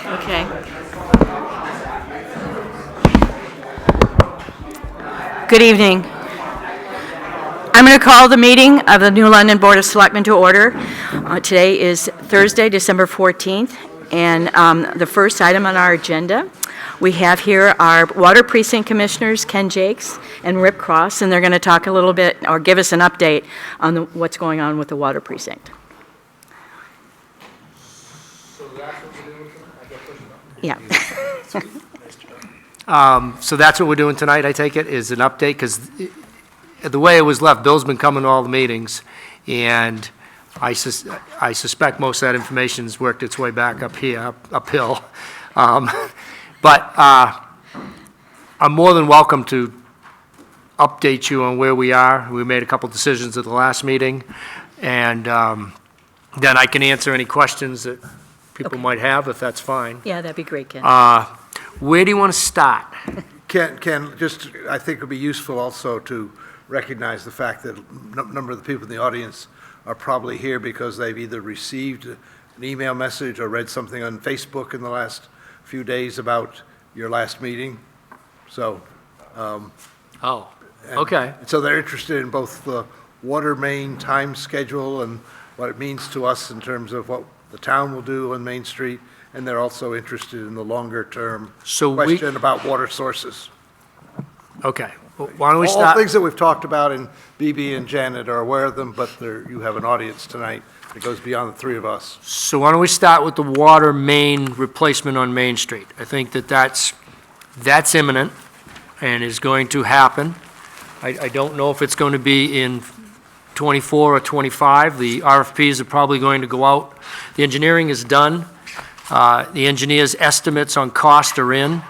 Okay. Good evening. I'm going to call the meeting of the New London Board of Selectmen to order. Today is Thursday, December 14th, and the first item on our agenda, we have here our Water Precinct Commissioners, Ken Jakes and Rip Cross, and they're going to talk a little bit, or give us an update on what's going on with the Water Precinct. So that's what we're doing tonight? Yeah. So that's what we're doing tonight, I take it, is an update, because the way it was left, Bill's been coming to all the meetings, and I suspect most of that information's worked its way back up here, uphill. But I'm more than welcome to update you on where we are. We made a couple decisions at the last meeting, and then I can answer any questions that people might have, if that's fine. Yeah, that'd be great, Ken. Where do you want to start? Ken, just, I think it would be useful also to recognize the fact that a number of the people in the audience are probably here because they've either received an email message or read something on Facebook in the last few days about your last meeting. So, Oh, okay. so they're interested in both the water main time schedule and what it means to us in terms of what the town will do on Main Street, and they're also interested in the longer-term question about water sources. Okay. Well, why don't we All start? things that we've talked about, and BB and Janet are aware of them, but you have an audience tonight that goes beyond the three of us. So why don't we start with the water main replacement on Main Street? I think that's imminent and is going to happen. I don't know if it's going to be in 24 or 25. The RFPs are probably going to go out. The engineering is done. The engineer's estimates on cost are in.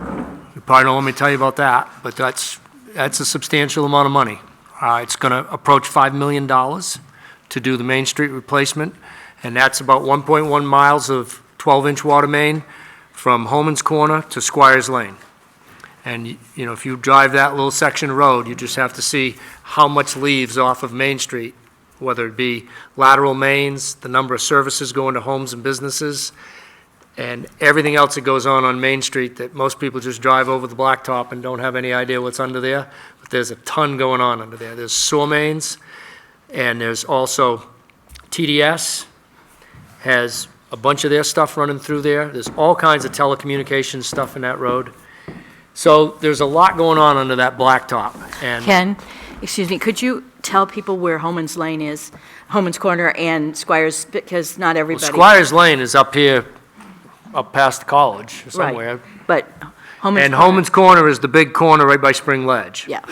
You probably don't want me to tell you about that, but that's a substantial amount of money. It's going to approach $5 million to do the Main Street replacement, and that's about 1.1 miles of 12-inch water main from Holman's Corner to Squires Lane. And, you know, if you drive that little section of road, you just have to see how much leaves off of Main Street, whether it be lateral mains, the number of services going to homes and businesses, and everything else that goes on Main Street that most people just drive over the blacktop and don't have any idea what's under there. But there's a ton going on under there. There's sewer mains, and there's also TDS has a bunch of their stuff running through there. There's all kinds of telecommunications stuff in that road. So there's a lot going on under that blacktop. And Ken, excuse me, could you tell people where Holman's Lane is, Holman's Corner and Squires, because not everybody. Squires Lane is up here, up past the college somewhere. Right, but Holman's And Corner. Holman's Corner is the big corner right by Spring Ledge. Yeah,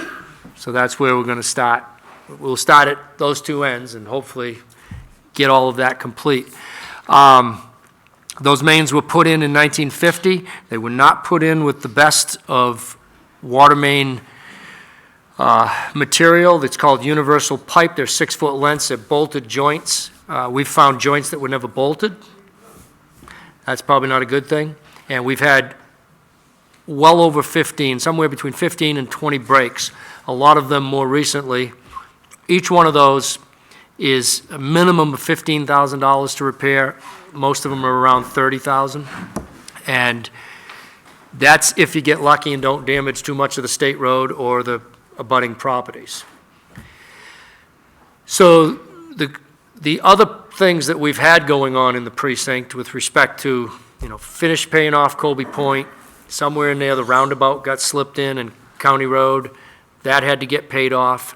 So that's where we're going to start. We'll start at those two ends and hopefully get all of that complete. Those mains were put in 1950. They were not put in with the best of water main material that's called universal pipe. They're 6-foot lengths, they're bolted joints. We've found joints that were never bolted. That's probably not a good thing. And we've had well over 15, somewhere between 15 and 20 breaks, a lot of them more recently. Each one of those is a minimum of $15,000 to repair. Most of them are around $30,000. And that's if you get lucky and don't damage too much of the state road or the abutting properties. So the other things that we've had going on in the precinct with respect to, you know, finish paying off Colby Point, somewhere in there the roundabout got slipped in and County Road, that had to get paid off.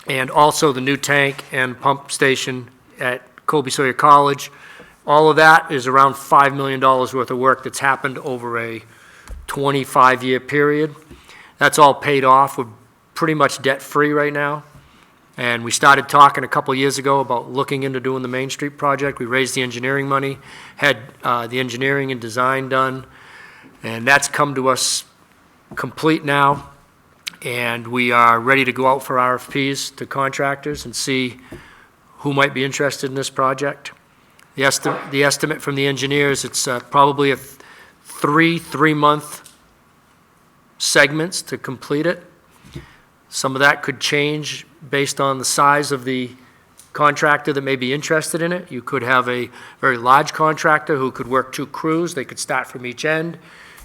And also the new tank and pump station at Colby Sawyer College. All of that is around $5 million worth of work that's happened over a 25-year period. That's all paid off. We're pretty much debt-free right now. And we started talking a couple years ago about looking into doing the Main Street project. We raised the engineering money, had the engineering and design done, and that's come to us complete now. And we are ready to go out for RFPs to contractors and see who might be interested in this project. The estimate from the engineers, it's probably a three-month segments to complete it. Some of that could change based on the size of the contractor that may be interested in it. You could have a very large contractor who could work 2 crews. They could start from each end.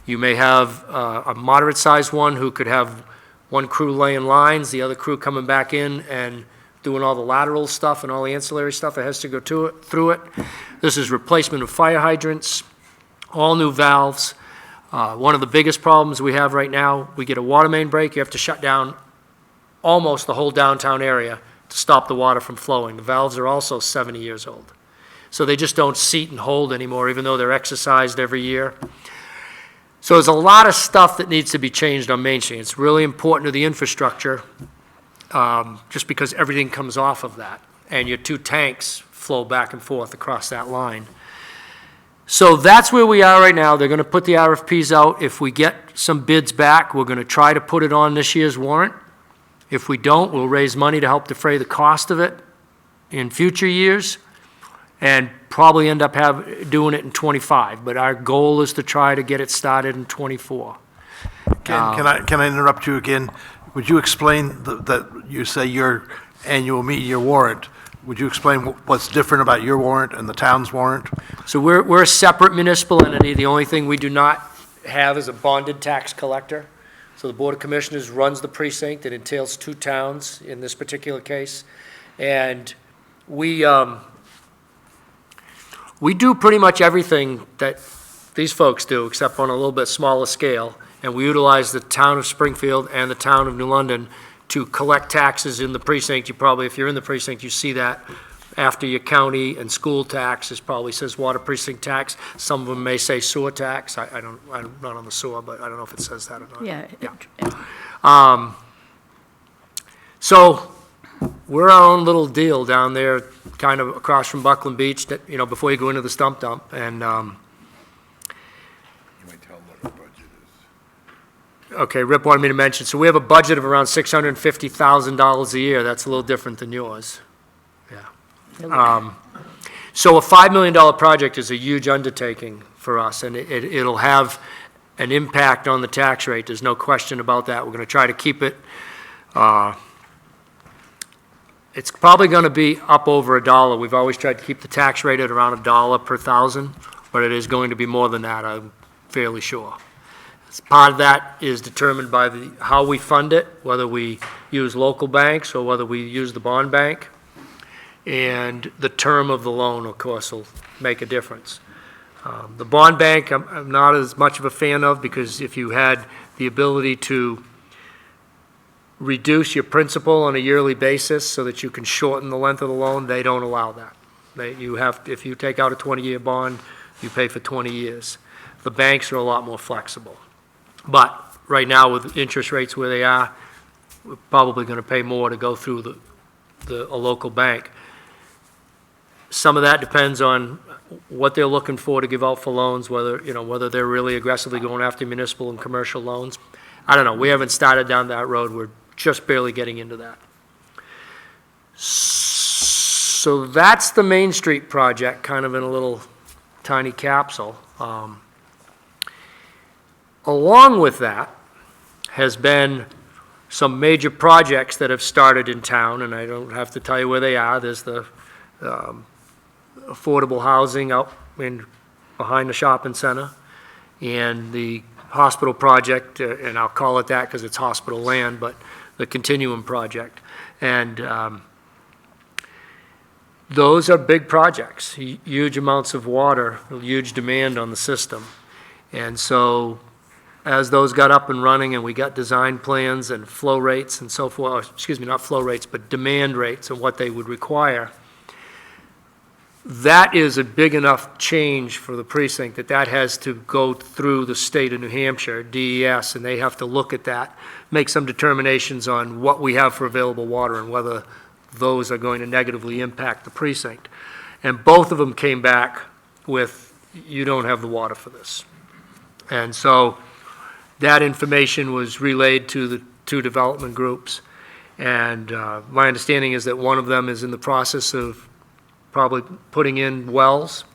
You may have a moderate-sized one who could have 1 crew laying lines, the other crew coming back in and doing all the lateral stuff and all the ancillary stuff that has to go through it. This is replacement of fire hydrants, all new valves. One of the biggest problems we have right now, we get a water main break, you have to shut down almost the whole downtown area to stop the water from flowing. The valves are also 70 years old. So they just don't seat and hold anymore, even though they're exercised every year. So there's a lot of stuff that needs to be changed on Main Street. It's really important to the infrastructure, just because everything comes off of that. And your 2 tanks flow back and forth across that line. So that's where we are right now. They're going to put the RFPs out. If we get some bids back, we're going to try to put it on this year's warrant. If we don't, we'll raise money to help defray the cost of it in future years and probably end up doing it in '25. But our goal is to try to get it started in '24. Can I interrupt you again? Would you explain that you say your annual meeting, your warrant? Would you explain what's different about your warrant and the town's warrant? So we're a separate municipal entity. The only thing we do not have is a bonded tax collector. So the Board of Commissioners runs the precinct. It entails 2 towns in this particular case. And we do pretty much everything that these folks do, except on a little bit smaller scale. And we utilize the town of Springfield and the town of New London to collect taxes in the precinct. You probably, if you're in the precinct, you see that after your county and school tax, it probably says water precinct tax. Some of them may say sewer tax. I'm not on the sewer, but I don't know if it says that or not. Yeah. So we're our own little deal down there, kind of across from Buckland Beach, that, you know, before you go into the stump dump. And, You might tell them what the budget is. okay, Rip wanted me to mention, so we have a budget of around $650,000 a year. That's a little different than yours. Yeah. So a $5 million project is a huge undertaking for us, and it'll have an impact on the tax rate. There's no question about that. We're going to try to keep it, it's probably going to be up over $1. We've always tried to keep the tax rate at around $1 per thousand, but it is going to be more than that, I'm fairly sure. Part of that is determined by how we fund it, whether we use local banks or whether we use the bond bank. And the term of the loan, of course, will make a difference. The bond bank, I'm not as much of a fan of, because if you had the ability to reduce your principal on a yearly basis so that you can shorten the length of the loan, they don't allow that. If you take out a 20-year bond, you pay for 20 years. The banks are a lot more flexible. But right now, with interest rates where they are, we're probably going to pay more to go through a local bank. Some of that depends on what they're looking for to give out for loans, whether they're really aggressively going after municipal and commercial loans. I don't know. We haven't started down that road. We're just barely getting into that. So that's the Main Street project, kind of in a little tiny capsule. Along with that has been some major projects that have started in town, and I don't have to tell you where they are. There's the affordable housing out behind the shopping center, and the hospital project, and I'll call it that because it's hospital land, but the Continuum project. And those are big projects, huge amounts of water, huge demand on the system. And so as those got up and running and we got design plans and flow rates and so forth, excuse me, not flow rates, but demand rates and what they would require, that is a big enough change for the precinct that has to go through the state of New Hampshire, DES, and they have to look at that, make some determinations on what we have for available water and whether those are going to negatively impact the precinct. And both of them came back with, you don't have the water for this. And so that information was relayed to the 2 development groups. And my understanding is that one of them is in the process of probably putting in wells,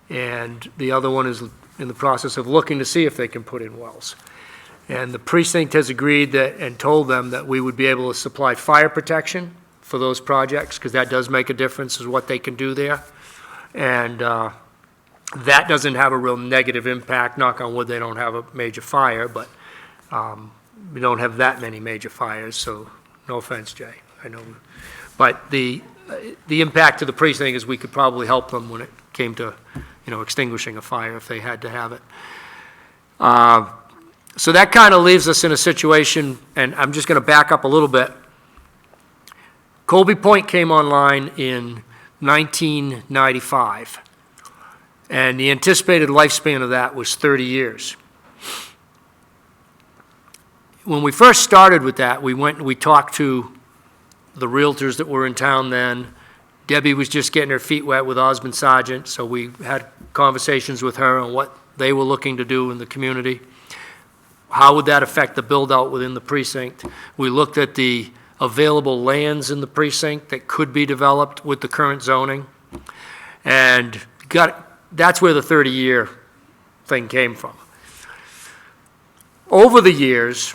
and the other one is in the process of looking to see if they can put in wells. And the precinct has agreed that, and told them that we would be able to supply fire protection for those projects, because that does make a difference, is what they can do there. And that doesn't have a real negative impact. Knock on wood, they don't have a major fire, but we don't have that many major fires, so no offense, Jay, I know. But the impact to the precinct is we could probably help them when it came to, extinguishing a fire if they had to have it. So that kind of leaves us in a situation, and I'm just going to back up a little bit. Colby Point came online in 1995, and the anticipated lifespan of that was 30 years. When we first started with that, we talked to the realtors that were in town then. Debbie was just getting her feet wet with Osmond Sargent, so we had conversations with her on what they were looking to do in the community. How would that affect the build-out within the precinct? We looked at the available lands in the precinct that could be developed with the current zoning, and that's where the 30-year thing came from. Over the years,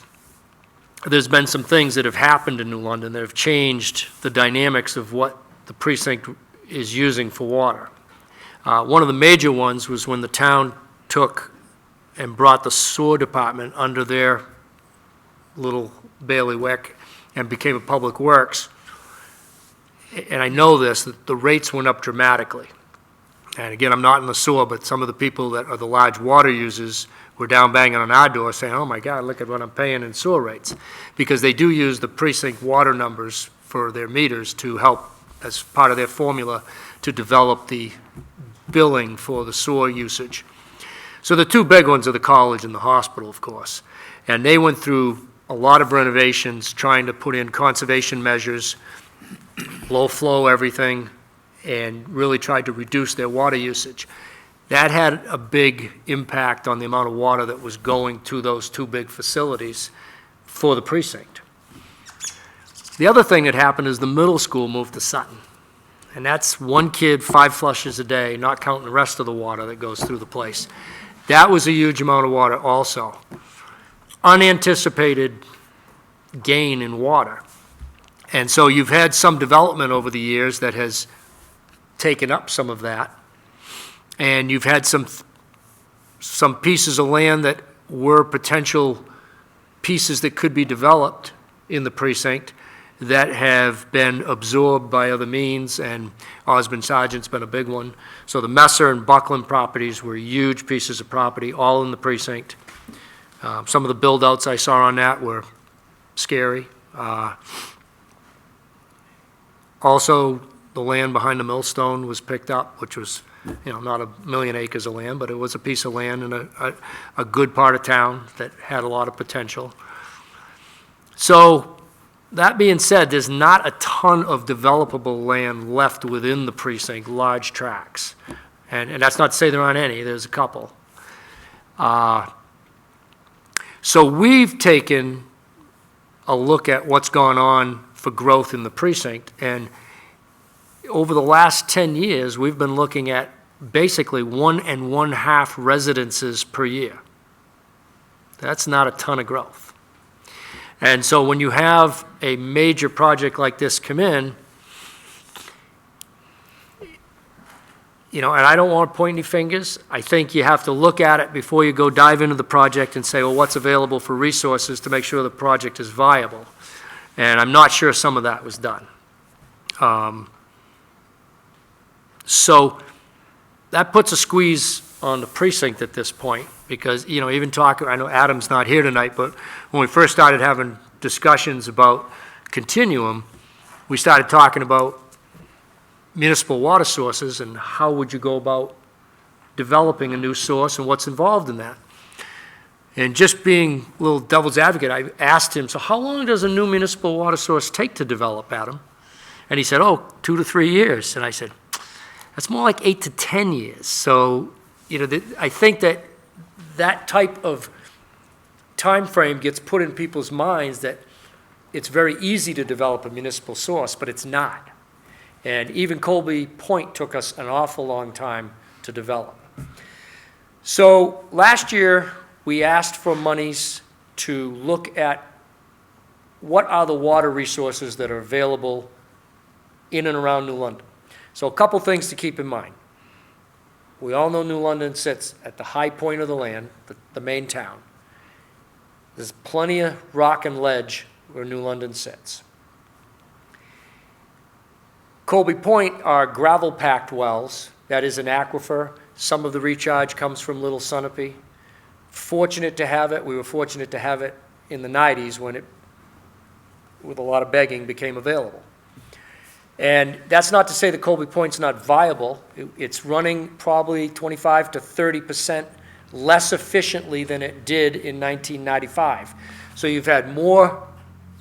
there's been some things that have happened in New London that have changed the dynamics of what the precinct is using for water. One of the major ones was when the town took and brought the sewer department under their little bailiwick and became a public works. And I know this, that the rates went up dramatically. And again, I'm not in the sewer, but some of the people that are the large water users were down banging on our door saying, oh my God, look at what I'm paying in sewer rates. Because they do use the precinct water numbers for their meters to help as part of their formula to develop the billing for the sewer usage. So the two big ones are the college and the hospital, of course. And they went through a lot of renovations, trying to put in conservation measures, low flow everything, and really tried to reduce their water usage. That had a big impact on the amount of water that was going to those two big facilities for the precinct. The other thing that happened is the middle school moved to Sutton. And that's one kid, 5 flushes a day, not counting the rest of the water that goes through the place. That was a huge amount of water also. Unanticipated gain in water. And so you've had some development over the years that has taken up some of that. And you've had some pieces of land that were potential pieces that could be developed in the precinct that have been absorbed by other means, and Osmond Sargent's been a big one. So the Messer and Buckland properties were huge pieces of property, all in the precinct. Some of the build-outs I saw on that were scary. Also, the land behind the millstone was picked up, which was, not 1,000,000 acres of land, but it was a piece of land in a good part of town that had a lot of potential. So, that being said, there's not a ton of developable land left within the precinct, large tracts. And that's not to say there aren't any, there's a couple. So we've taken a look at what's gone on for growth in the precinct, and over the last 10 years, we've been looking at basically 1.5 residences per year. That's not a ton of growth. And so when you have a major project like this come in, and I don't want to point any fingers. I think you have to look at it before you go dive into the project and say, well, what's available for resources to make sure the project is viable? And I'm not sure some of that was done. So that puts a squeeze on the precinct at this point because, even talking, I know Adam's not here tonight, but when we first started having discussions about continuum, we started talking about municipal water sources and how would you go about developing a new source and what's involved in that. And just being a little devil's advocate, I asked him, so how long does a new municipal water source take to develop, Adam? And he said, 2 to 3 years. And I said, that's more like 8 to 10 years. So, I think that type of time frame gets put in people's minds that it's very easy to develop a municipal source, but it's not. And even Colby Point took us an awful long time to develop. So last year, we asked for monies to look at what are the water resources that are available in and around New London. So a couple things to keep in mind. We all know New London sits at the high point of the land, the main town. There's plenty of rock and ledge where New London sits. Colby Point are gravel-packed wells. That is an aquifer. Some of the recharge comes from Little Sunapee. Fortunate to have it. We were fortunate to have it in the 90s when it, with a lot of begging, became available. And that's not to say that Colby Point's not viable. It's running probably 25 to 30% less efficiently than it did in 1995. So you've had more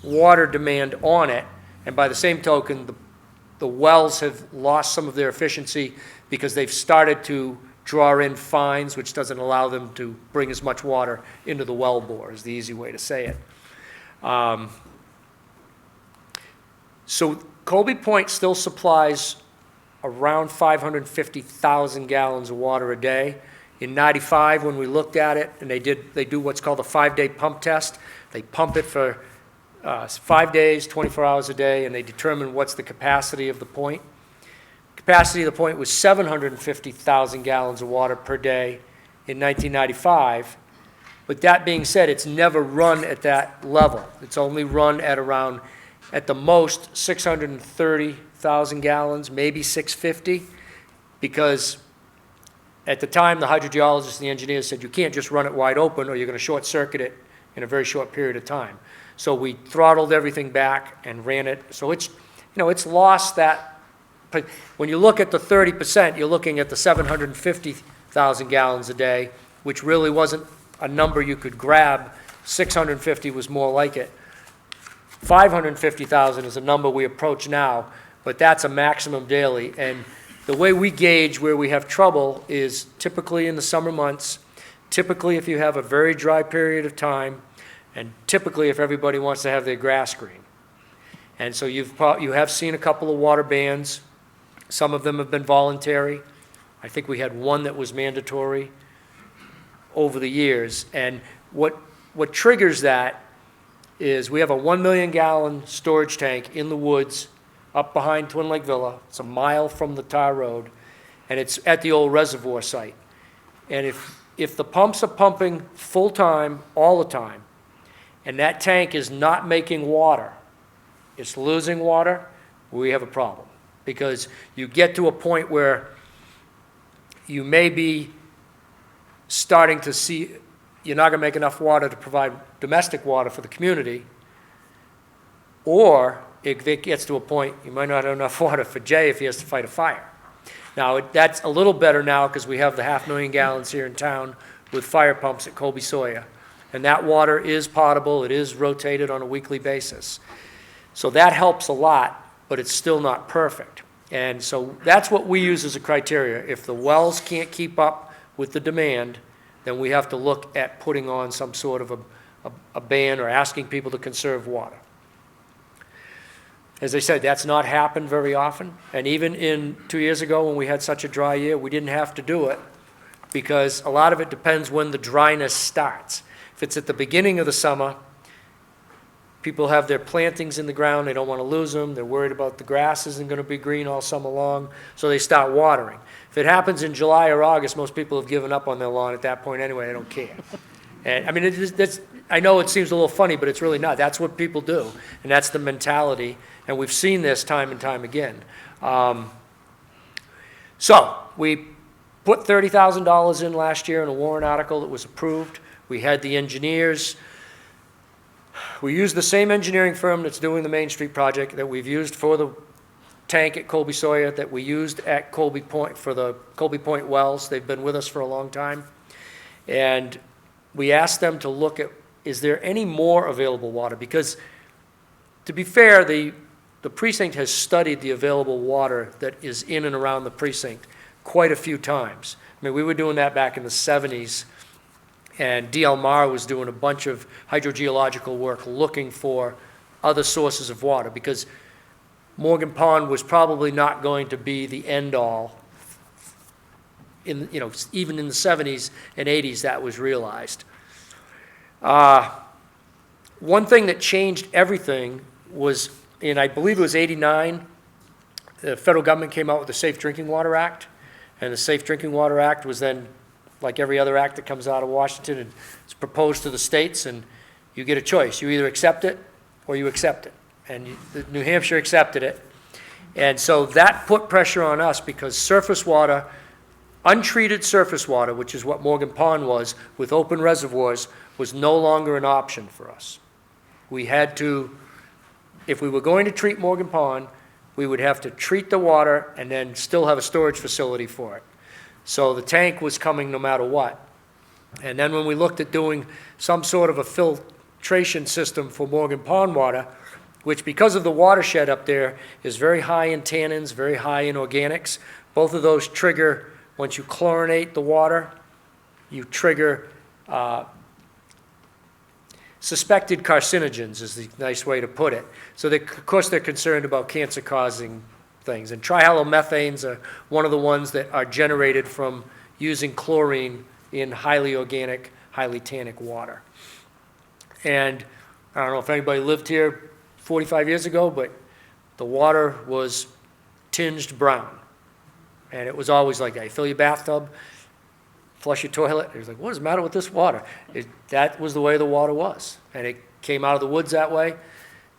water demand on it, and by the same token, the wells have lost some of their efficiency because they've started to draw in fines, which doesn't allow them to bring as much water into the well bore, is the easy way to say it. So Colby Point still supplies around 550,000 gallons of water a day. In 95, when we looked at it, and they do what's called a 5-day pump test. They pump it for 5 days, 24 hours a day, and they determine what's the capacity of the point. Capacity of the point was 750,000 gallons of water per day in 1995. But that being said, it's never run at that level. It's only run at around, at the most, 630,000 gallons, maybe 650, because at the time, the hydrogeologists and the engineers said you can't just run it wide open or you're going to short circuit it in a very short period of time. So we throttled everything back and ran it. So it's, it's lost that. But when you look at the 30%, you're looking at the 750,000 gallons a day, which really wasn't a number you could grab. 650 was more like it. 550,000 is a number we approach now, but that's a maximum daily. And the way we gauge where we have trouble is typically in the summer months, typically if you have a very dry period of time, and typically if everybody wants to have their grass green. And so you have seen a couple of water bans. Some of them have been voluntary. I think we had one that was mandatory over the years. And what triggers that is we have a 1 million gallon storage tank in the woods up behind Twin Lake Villa. It's a mile from the tar road, and it's at the old reservoir site. And if the pumps are pumping full-time, all the time, and that tank is not making water, it's losing water, we have a problem. Because you get to a point where you may be starting to see you're not going to make enough water to provide domestic water for the community, or if it gets to a point you might not have enough water for Jay if he has to fight a fire. Now, that's a little better now because we have the 500,000 gallons here in town with fire pumps at Colby Sawyer. And that water is potable. It is rotated on a weekly basis. So that helps a lot, but it's still not perfect. And so that's what we use as a criteria. If the wells can't keep up with the demand, then we have to look at putting on some sort of a ban or asking people to conserve water. As I said, that's not happened very often. And even in 2 years ago when we had such a dry year, we didn't have to do it because a lot of it depends when the dryness starts. If it's at the beginning of the summer, people have their plantings in the ground, they don't want to lose them, they're worried about the grass isn't going to be green all summer long, so they start watering. If it happens in July or August, most people have given up on their lawn at that point anyway, they don't care. And I mean, I know it seems a little funny, but it's really not. That's what people do, and that's the mentality, and we've seen this time and time again. So we put $30,000 in last year in a warrant article that was approved. We had the engineers. We used the same engineering firm that's doing the Main Street project that we've used for the tank at Colby Sawyer, that we used at Colby Point for the Colby Point wells. They've been with us for a long time. And we asked them to look at, is there any more available water? Because to be fair, the precinct has studied the available water that is in and around the precinct quite a few times. I mean, we were doing that back in the 70s. And D.L. Maher was doing a bunch of hydrogeological work looking for other sources of water because Morgan Pond was probably not going to be the end-all. Even in the 70s and 80s, that was realized. One thing that changed everything was, in I believe it was 89, the federal government came out with the Safe Drinking Water Act, and the Safe Drinking Water Act was then, like every other act that comes out of Washington, and it's proposed to the states, and you get a choice. You either accept it or you accept it. And New Hampshire accepted it. And so that put pressure on us because surface water, untreated surface water, which is what Morgan Pond was, with open reservoirs, was no longer an option for us. We had to, if we were going to treat Morgan Pond, we would have to treat the water and then still have a storage facility for it. So the tank was coming no matter what. And then when we looked at doing some sort of a filtration system for Morgan Pond water, which because of the watershed up there is very high in tannins, very high in organics, both of those trigger, once you chlorinate the water, you trigger suspected carcinogens is the nice way to put it. So they, of course they're concerned about cancer-causing things. And trihalomethanes are one of the ones that are generated from using chlorine in highly organic, highly tannic water. And I don't know if anybody lived here 45 years ago, but the water was tinged brown. And it was always like that. You fill your bathtub, flush your toilet, it was like, what is the matter with this water? That was the way the water was. And it came out of the woods that way,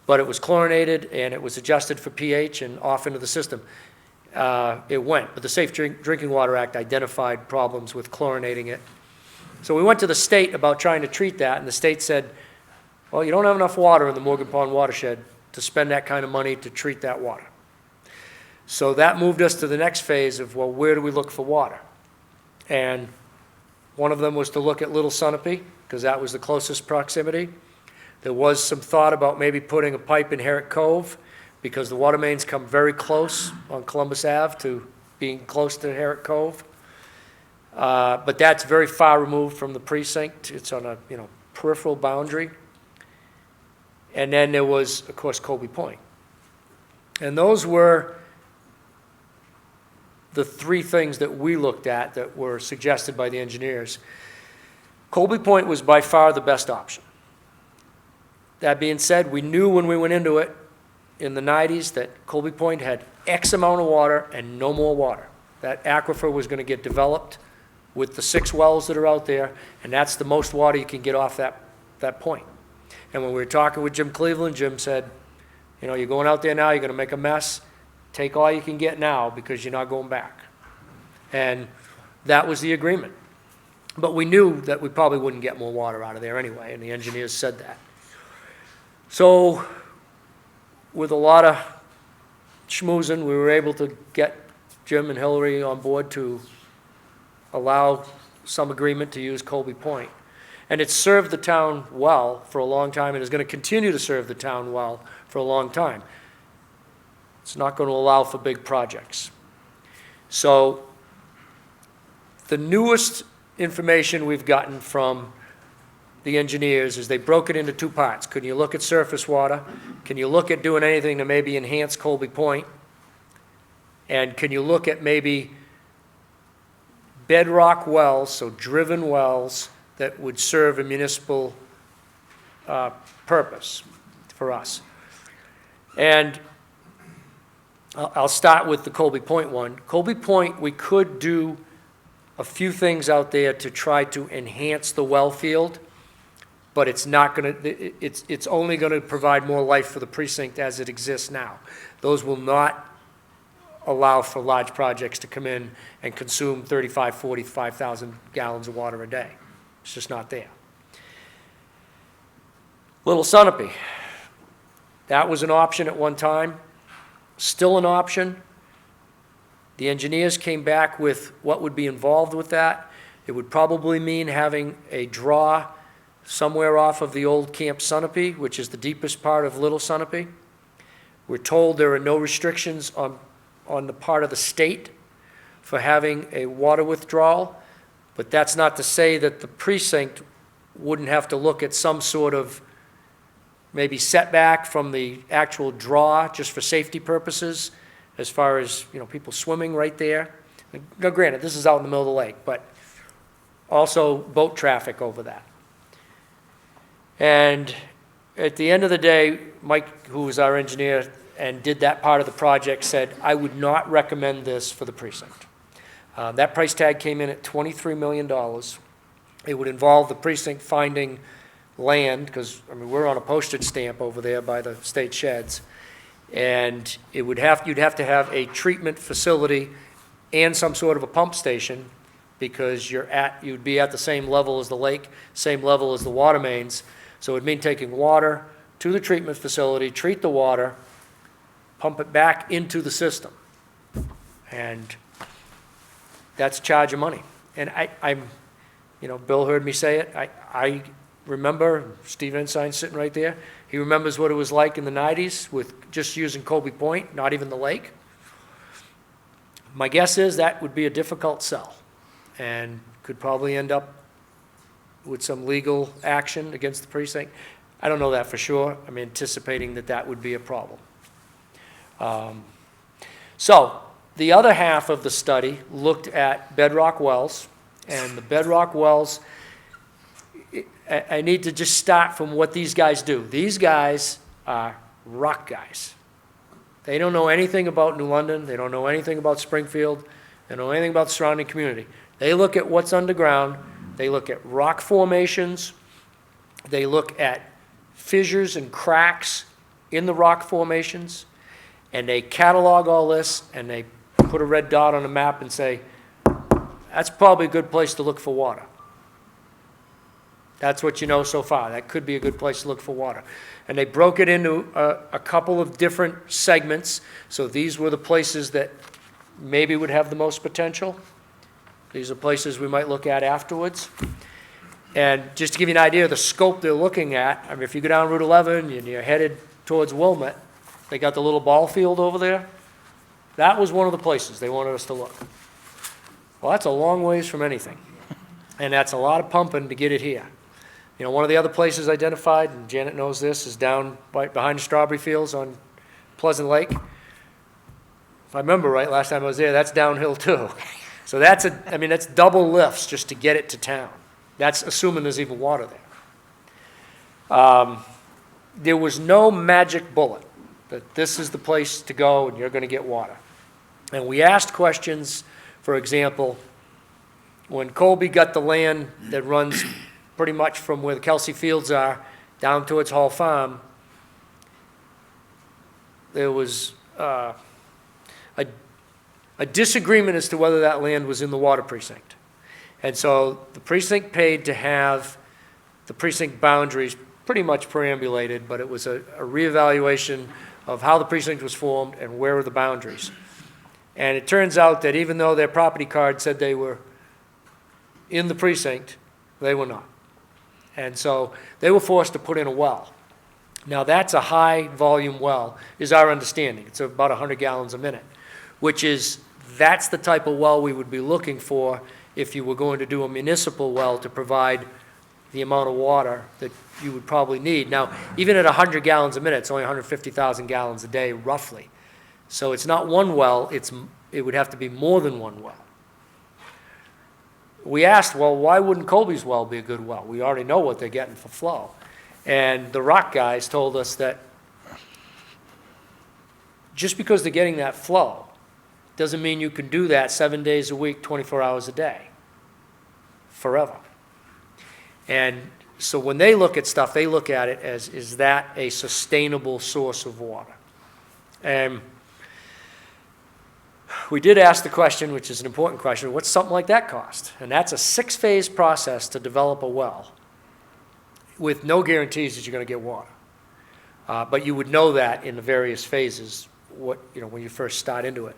but it was chlorinated and it was adjusted for pH and off into the system. It went, but the Safe Drinking Water Act identified problems with chlorinating it. So we went to the state about trying to treat that, and the state said, well, you don't have enough water in the Morgan Pond watershed to spend that kind of money to treat that water. So that moved us to the next phase of, well, where do we look for water? And one of them was to look at Little Sunapee, because that was the closest proximity. There was some thought about maybe putting a pipe in Herrick Cove, because the water mains come very close on Columbus Ave to being close to Herrick Cove. But that's very far removed from the precinct. It's on a peripheral boundary. And then there was, of course, Colby Point. And those were the three things that we looked at that were suggested by the engineers. Colby Point was by far the best option. That being said, we knew when we went into it in the 90s that Colby Point had X amount of water and no more water. That aquifer was going to get developed with the 6 wells that are out there, and that's the most water you can get off that point. And when we were talking with Jim Cleveland, Jim said, you're going out there now, you're going to make a mess. Take all you can get now because you're not going back. And that was the agreement. But we knew that we probably wouldn't get more water out of there anyway, and the engineers said that. So with a lot of schmoozing, we were able to get Jim and Hillary on board to allow some agreement to use Colby Point. And it's served the town well for a long time and is going to continue to serve the town well for a long time. It's not going to allow for big projects. So the newest information we've gotten from the engineers is they broke it into 2 parts. Can you look at surface water? Can you look at doing anything to maybe enhance Colby Point? And can you look at maybe bedrock wells, so driven wells, that would serve a municipal purpose for us? And I'll start with the Colby Point one. Colby Point, we could do a few things out there to try to enhance the well field, but it's not going to, it's only going to provide more life for the precinct as it exists now. Those will not allow for large projects to come in and consume 35, 45,000 gallons of water a day. It's just not there. Little Sunapee, that was an option at one time, still an option. The engineers came back with what would be involved with that. It would probably mean having a draw somewhere off of the old Camp Sunapee, which is the deepest part of Little Sunapee. We're told there are no restrictions on the part of the state for having a water withdrawal, but that's not to say that the precinct wouldn't have to look at some sort of maybe setback from the actual draw just for safety purposes, as far as people swimming right there. Now, granted, this is out in the middle of the lake, but also boat traffic over that. And at the end of the day, Mike, who was our engineer, and did that part of the project said, I would not recommend this for the precinct. That price tag came in at $23 million. It would involve the precinct finding land, because, I mean, we're on a postage stamp over there by the state sheds, and you'd have to have a treatment facility and some sort of a pump station, because you'd be at the same level as the lake, same level as the water mains. So it'd mean taking water to the treatment facility, treat the water, pump it back into the system. And that's charge of money. And I'm, Bill heard me say it. I remember, Steve Ensign's sitting right there. He remembers what it was like in the 90s with just using Colby Point, not even the lake. My guess is that would be a difficult sell and could probably end up with some legal action against the precinct. I don't know that for sure. I'm anticipating that would be a problem. So the other half of the study looked at bedrock wells, and the bedrock wells, I need to just start from what these guys do. These guys are rock guys. They don't know anything about New London. They don't know anything about Springfield. They don't know anything about the surrounding community. They look at what's underground. They look at rock formations. They look at fissures and cracks in the rock formations. And they catalog all this, and they put a red dot on a map and say, that's probably a good place to look for water. That's what you know so far. That could be a good place to look for water. And they broke it into a couple of different segments. So these were the places that maybe would have the most potential. These are places we might look at afterwards. And just to give you an idea of the scope they're looking at, I mean, if you go down Route 11 and you're headed towards Wilmette, they got the little ball field over there. That was one of the places they wanted us to look. Well, that's a long ways from anything. And that's a lot of pumping to get it here. One of the other places identified, and Janet knows this, is down right behind the strawberry fields on Pleasant Lake. If I remember right, last time I was there, that's downhill too. So that's double lifts just to get it to town. That's assuming there's even water there. There was no magic bullet that this is the place to go and you're going to get water. And we asked questions, for example, when Colby got the land that runs pretty much from where the Kelsey Fields are down towards Hall Farm, there was a disagreement as to whether that land was in the water precinct. And so the precinct paid to have the precinct boundaries pretty much perambulated, but it was a reevaluation of how the precinct was formed and where were the boundaries. And it turns out that even though their property card said they were in the precinct, they were not. And so they were forced to put in a well. Now that's a high volume well, is our understanding. It's about 100 gallons a minute, that's the type of well we would be looking for if you were going to do a municipal well to provide the amount of water that you would probably need. Now, even at 100 gallons a minute, it's only 150,000 gallons a day, roughly. So it's not one well, it would have to be more than one well. We asked, well, why wouldn't Colby's well be a good well? We already know what they're getting for flow. And the rock guys told us that just because they're getting that flow doesn't mean you can do that 7 days a week, 24 hours a day, forever. And so when they look at stuff, they look at it as, is that a sustainable source of water? And we did ask the question, which is an important question, what's something like that cost? And that's a 6-phase process to develop a well with no guarantees that you're going to get water. But you would know that in the various phases when you first start into it.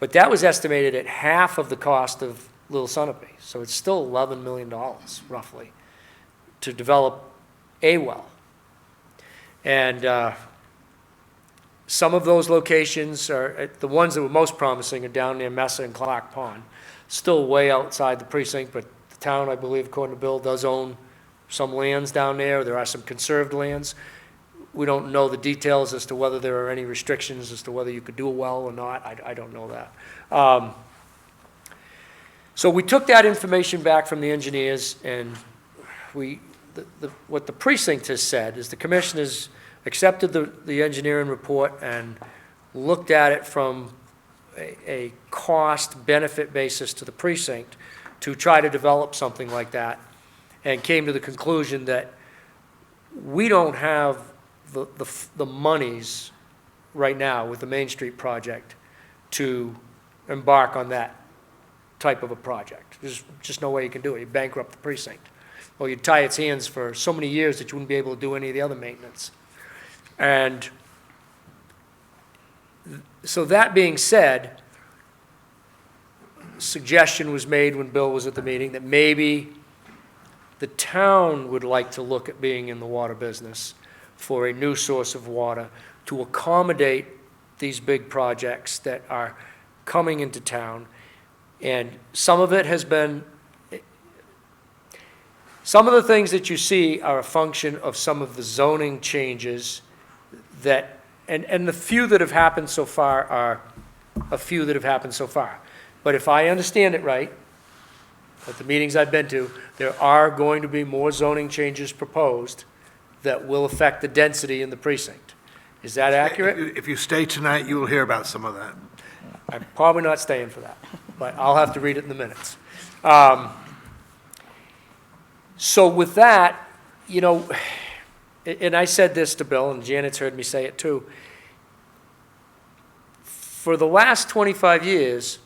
But that was estimated at half of the cost of Little Sunapee. So it's still $11 million, roughly, to develop a well. And some of those locations are, the ones that were most promising are down near Mesa and Clark Pond. Still way outside the precinct, but the town, I believe, according to Bill, does own some lands down there. There are some conserved lands. We don't know the details as to whether there are any restrictions as to whether you could do a well or not. I don't know that. So we took that information back from the engineers, and what the precinct has said is the commission has accepted the engineering report and looked at it from a cost-benefit basis to the precinct to try to develop something like that, and came to the conclusion that we don't have the monies right now with the Main Street project to embark on that type of a project. There's just no way you can do it. You bankrupt the precinct. Or you'd tie its hands for so many years that you wouldn't be able to do any of the other maintenance. And so that being said, suggestion was made when Bill was at the meeting that maybe the town would like to look at being in the water business for a new source of water to accommodate these big projects that are coming into town. And some of it has been, some of the things that you see are a function of some of the zoning changes that, and the few that have happened so far are a few that have happened so far. But if I understand it right, at the meetings I've been to, there are going to be more zoning changes proposed that will affect the density in the precinct. Is that accurate? If you stay tonight, you will hear about some of that. I'm probably not staying for that, but I'll have to read it in the minutes. So with that, you know, and I said this to Bill, and Janet's heard me say it too. For the last 25 years,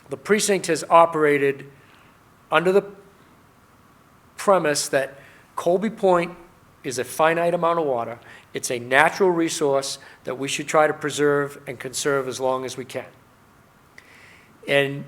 the precinct has operated under the premise that Colby Point is a finite amount of water. It's a natural resource that we should try to preserve and conserve as long as we can. And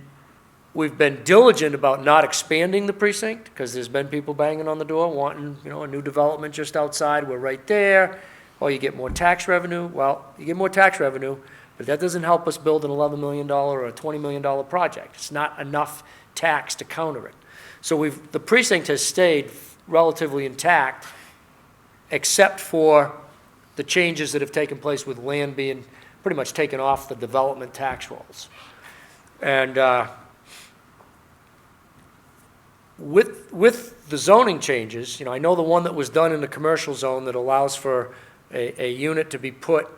we've been diligent about not expanding the precinct, because there's been people banging on the door wanting, you know, a new development just outside. We're right there. Oh, you get more tax revenue. Well, you get more tax revenue, but that doesn't help us build an $11 million or a $20 million project. It's not enough tax to counter it. So the precinct has stayed relatively intact, except for the changes that have taken place with land being pretty much taken off the development tax rolls. And with the zoning changes, you know, I know the one that was done in the commercial zone that allows for a unit to be put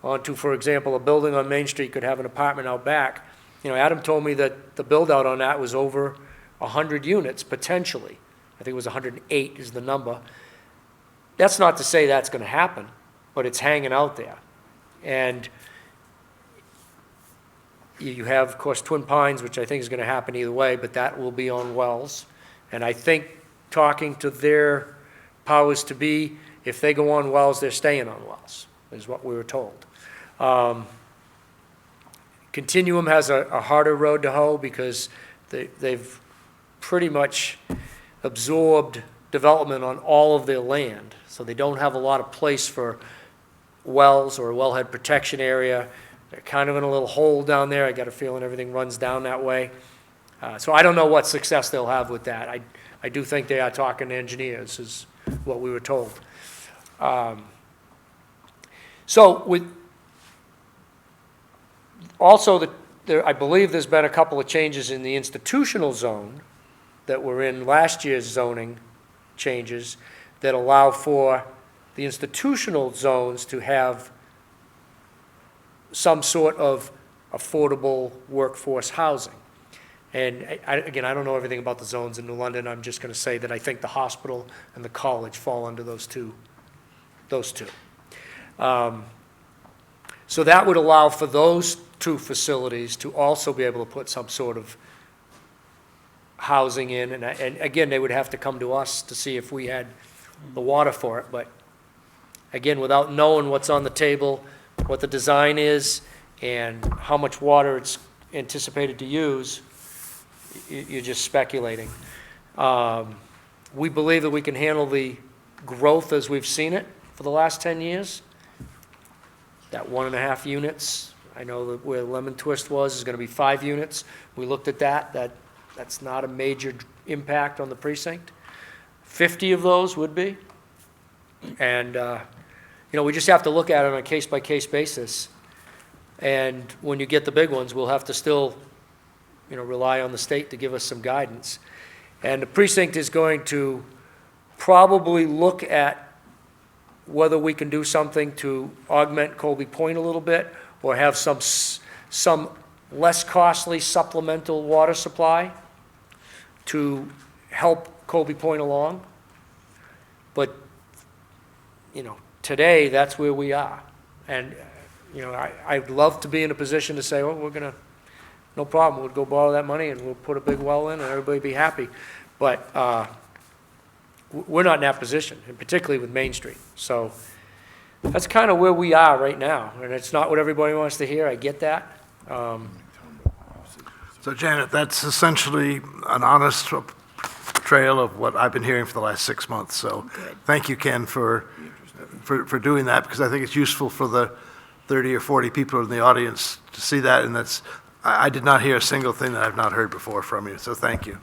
onto, for example, a building on Main Street could have an apartment out back. You know, Adam told me that the build-out on that was over 100 units, potentially. I think it was 108 is the number. That's not to say that's going to happen, but it's hanging out there. And you have, of course, Twin Pines, which I think is going to happen either way, but that will be on wells. And I think, talking to their powers to be, if they go on wells, they're staying on wells, is what we were told. Continuum has a harder road to hoe because they've pretty much absorbed development on all of their land. So they don't have a lot of place for wells or a wellhead protection area. They're kind of in a little hole down there. I got a feeling everything runs down that way. So I don't know what success they'll have with that. I do think they are talking to engineers, is what we were told. So with also, I believe there's been a couple of changes in the institutional zone that were in last year's zoning changes that allow for the institutional zones to have some sort of affordable workforce housing. And again, I don't know everything about the zones in New London. I'm just going to say that I think the hospital and the college fall under those two. So that would allow for those two facilities to also be able to put some sort of housing in. And again, they would have to come to us to see if we had the water for it. But again, without knowing what's on the table, what the design is, and how much water it's anticipated to use, you're just speculating. We believe that we can handle the growth as we've seen it for the last 10 years. That 1.5 units, I know that where Lemon Twist was is going to be 5 units. We looked at that. That's not a major impact on the precinct. 50 of those would be. And, we just have to look at it on a case-by-case basis. And when you get the big ones, we'll have to still, rely on the state to give us some guidance. And the precinct is going to probably look at whether we can do something to augment Colby Point a little bit, or have some less costly supplemental water supply to help Colby Point along. But, you know, today, that's where we are. And, you know, I'd love to be in a position to say, well, we're gonna, no problem, we'll go borrow that money and we'll put a big well in and everybody be happy. But we're not in that position, and particularly with Main Street. So that's kind of where we are right now. And it's not what everybody wants to hear, I get that. So Janet, that's essentially an honest trail of what I've been hearing for the last 6 months. So thank you, Ken, for doing that, because I think it's useful for the 30 or 40 people in the audience to see that. And that's, I did not hear a single thing that I've not heard before from you. So thank you.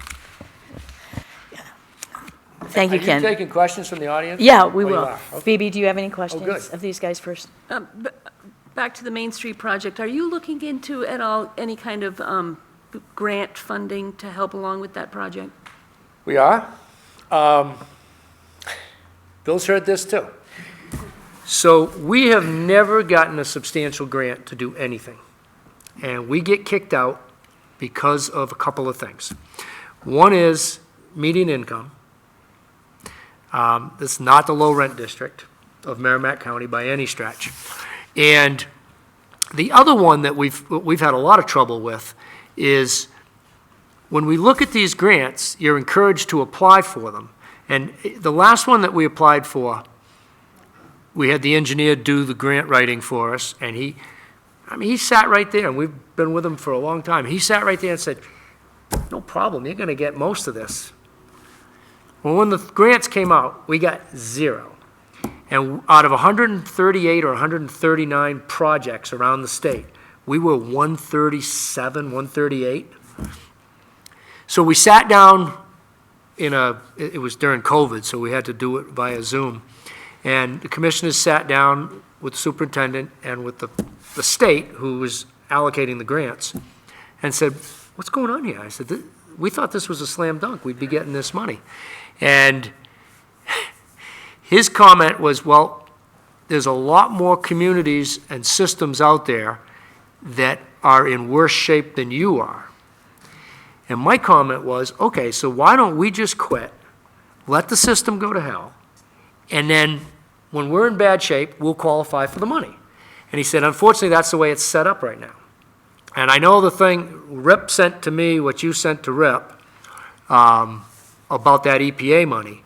Thank you, Are Ken. you taking questions from the audience? Yeah, we Oh, you will. are. Okay. Phoebe, do you have any questions good. of these guys first? Back to the Main Street project, are you looking into at all any kind of grant funding to help along with that project? We are. Bill's heard this too. So we have never gotten a substantial grant to do anything. And we get kicked out because of a couple of things. One is median income. This is not the low rent district of Merrimack County by any stretch. And the other one that we've had a lot of trouble with is when we look at these grants, you're encouraged to apply for them. And the last one that we applied for, we had the engineer do the grant writing for us, and he sat right there, and we've been with him for a long time. He sat right there and said, no problem, you're gonna get most of this. Well, when the grants came out, we got zero. And out of 138 or 139 projects around the state, we were 137, 138. So we sat down it was during COVID, so we had to do it via Zoom. And the commissioners sat down with the superintendent and with the state, who was allocating the grants, and said, what's going on here? I said, we thought this was a slam dunk. We'd be getting this money. And his comment was, well, there's a lot more communities and systems out there that are in worse shape than you are. And my comment was, okay, so why don't we just quit, let the system go to hell, and then when we're in bad shape, we'll qualify for the money. And he said, unfortunately, that's the way it's set up right now. And I know the thing, Rip sent to me what you sent to Rip about that EPA money.